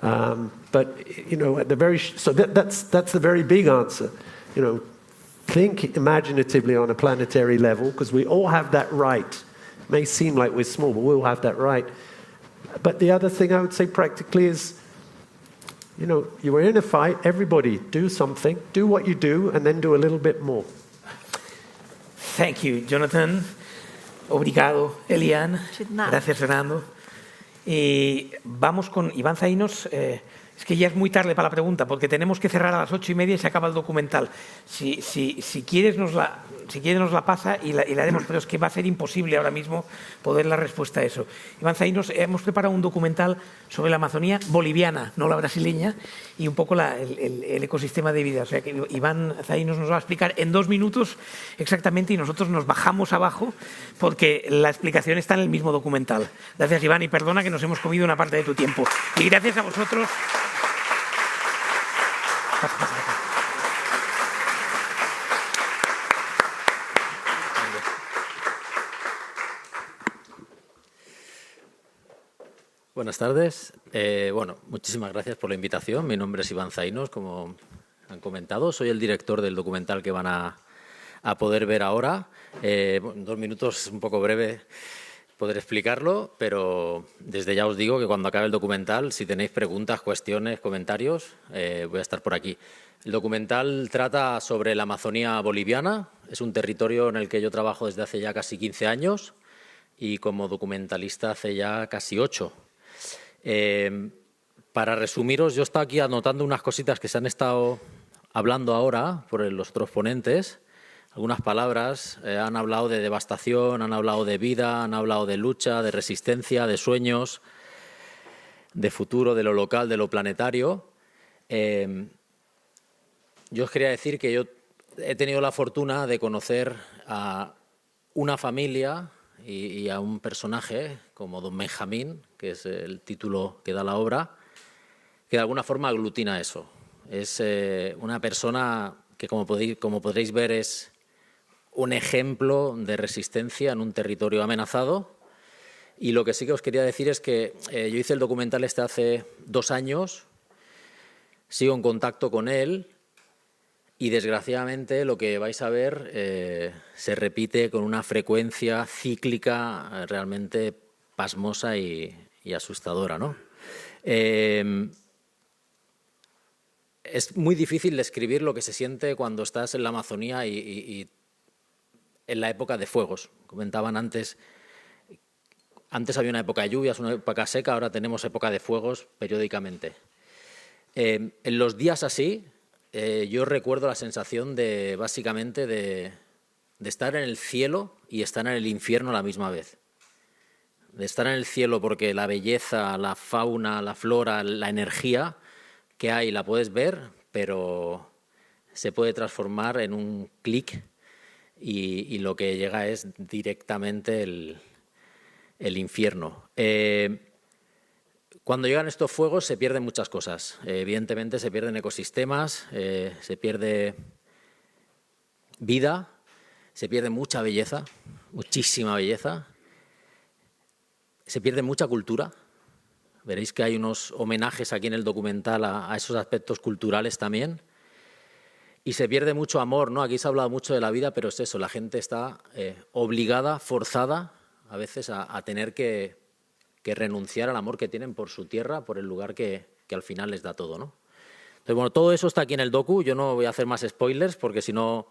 But at the very that's the very big answer. Think imaginatively on a planetary level, because we all have that right. It may seem like we're small, but we all have that right. But the other thing I would say practically is, you are in a fight. Everybody do something, do what you do, and then do a little bit more. Thank you, Jonathan. Obrigado, Eliane. Gracias, Fernando. Y vamos con Iván Zainos. Es que ya es muy tarde para la pregunta, porque tenemos que cerrar a las 8:30 y se acaba el documental. Si quieres nos la pasa y la haremos, pero es que va a ser imposible ahora mismo poder la respuesta a eso. Iván Zainos, hemos preparado un documental sobre la Amazonía boliviana, no la brasileña, y un poco el ecosistema de vida. O sea que Iván Zainos nos va a explicar en 2 minutos exactamente, y nosotros nos bajamos abajo porque la explicación está en el mismo documental. Gracias, Iván, y perdona que nos hemos comido una parte de tu tiempo. Y gracias a vosotros. Buenas tardes. Muchísimas gracias por la invitación. Mi nombre es Iván Zainos, como han comentado. Soy el director del documental que van a poder ver ahora. En 2 minutos es un poco breve poder explicarlo, pero desde ya os digo que cuando acabe el documental, si tenéis preguntas, cuestiones, comentarios, voy a estar por aquí. El documental trata sobre la Amazonía boliviana. Es un territorio en el que yo trabajo desde hace ya casi 15 años y como documentalista hace ya casi 8. Para resumiros, yo he estado aquí anotando unas cositas que se han estado hablando ahora por los otros ponentes. Algunas palabras, han hablado de devastación, han hablado de vida, han hablado de lucha, de resistencia, de sueños, de futuro, de lo local, de lo planetario. Yo os quería decir que yo he tenido la fortuna de conocer a una familia y a un personaje como Don Benjamín, que es el título que da la obra, que de alguna forma aglutina eso. Es una persona que, como podréis ver, es un ejemplo de resistencia en un territorio amenazado. Y lo que sí que os quería decir es que yo hice el documental hace 2 años, sigo en contacto con él y desgraciadamente lo que vais a ver se repite con una frecuencia cíclica realmente pasmosa y asustadora, ¿no? Es muy difícil describir lo que se siente cuando estás en la Amazonía y en la época de fuegos. Comentaban antes había una época de lluvias, una época seca, ahora tenemos época de fuegos periódicamente. En los días así, yo recuerdo la sensación básicamente de de estar en el cielo y estar en el infierno a la misma vez. De estar en el cielo porque la belleza, la fauna, la flora, la energía que hay la puedes ver, pero se puede transformar en un clic y lo que llega es directamente el infierno. Cuando llegan estos fuegos se pierden muchas cosas. Evidentemente se pierden ecosistemas, se pierde vida, se pierde mucha belleza, muchísima belleza, se pierde mucha cultura. Veréis que hay unos homenajes aquí en el documental a esos aspectos culturales también. Y se pierde mucho amor, ¿no? Aquí se ha hablado mucho de la vida, pero es eso, la gente está obligada, forzada, a veces a tener que renunciar al amor que tienen por su tierra, por el lugar que al final les da todo, ¿no? Entonces, bueno, todo eso está aquí en el docu. Yo no voy a hacer más spoilers porque si no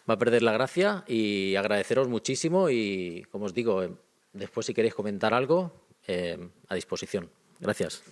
va a perder la gracia, y agradeceros muchísimo y, como os digo, después si queréis comentar algo, a disposición. Gracias.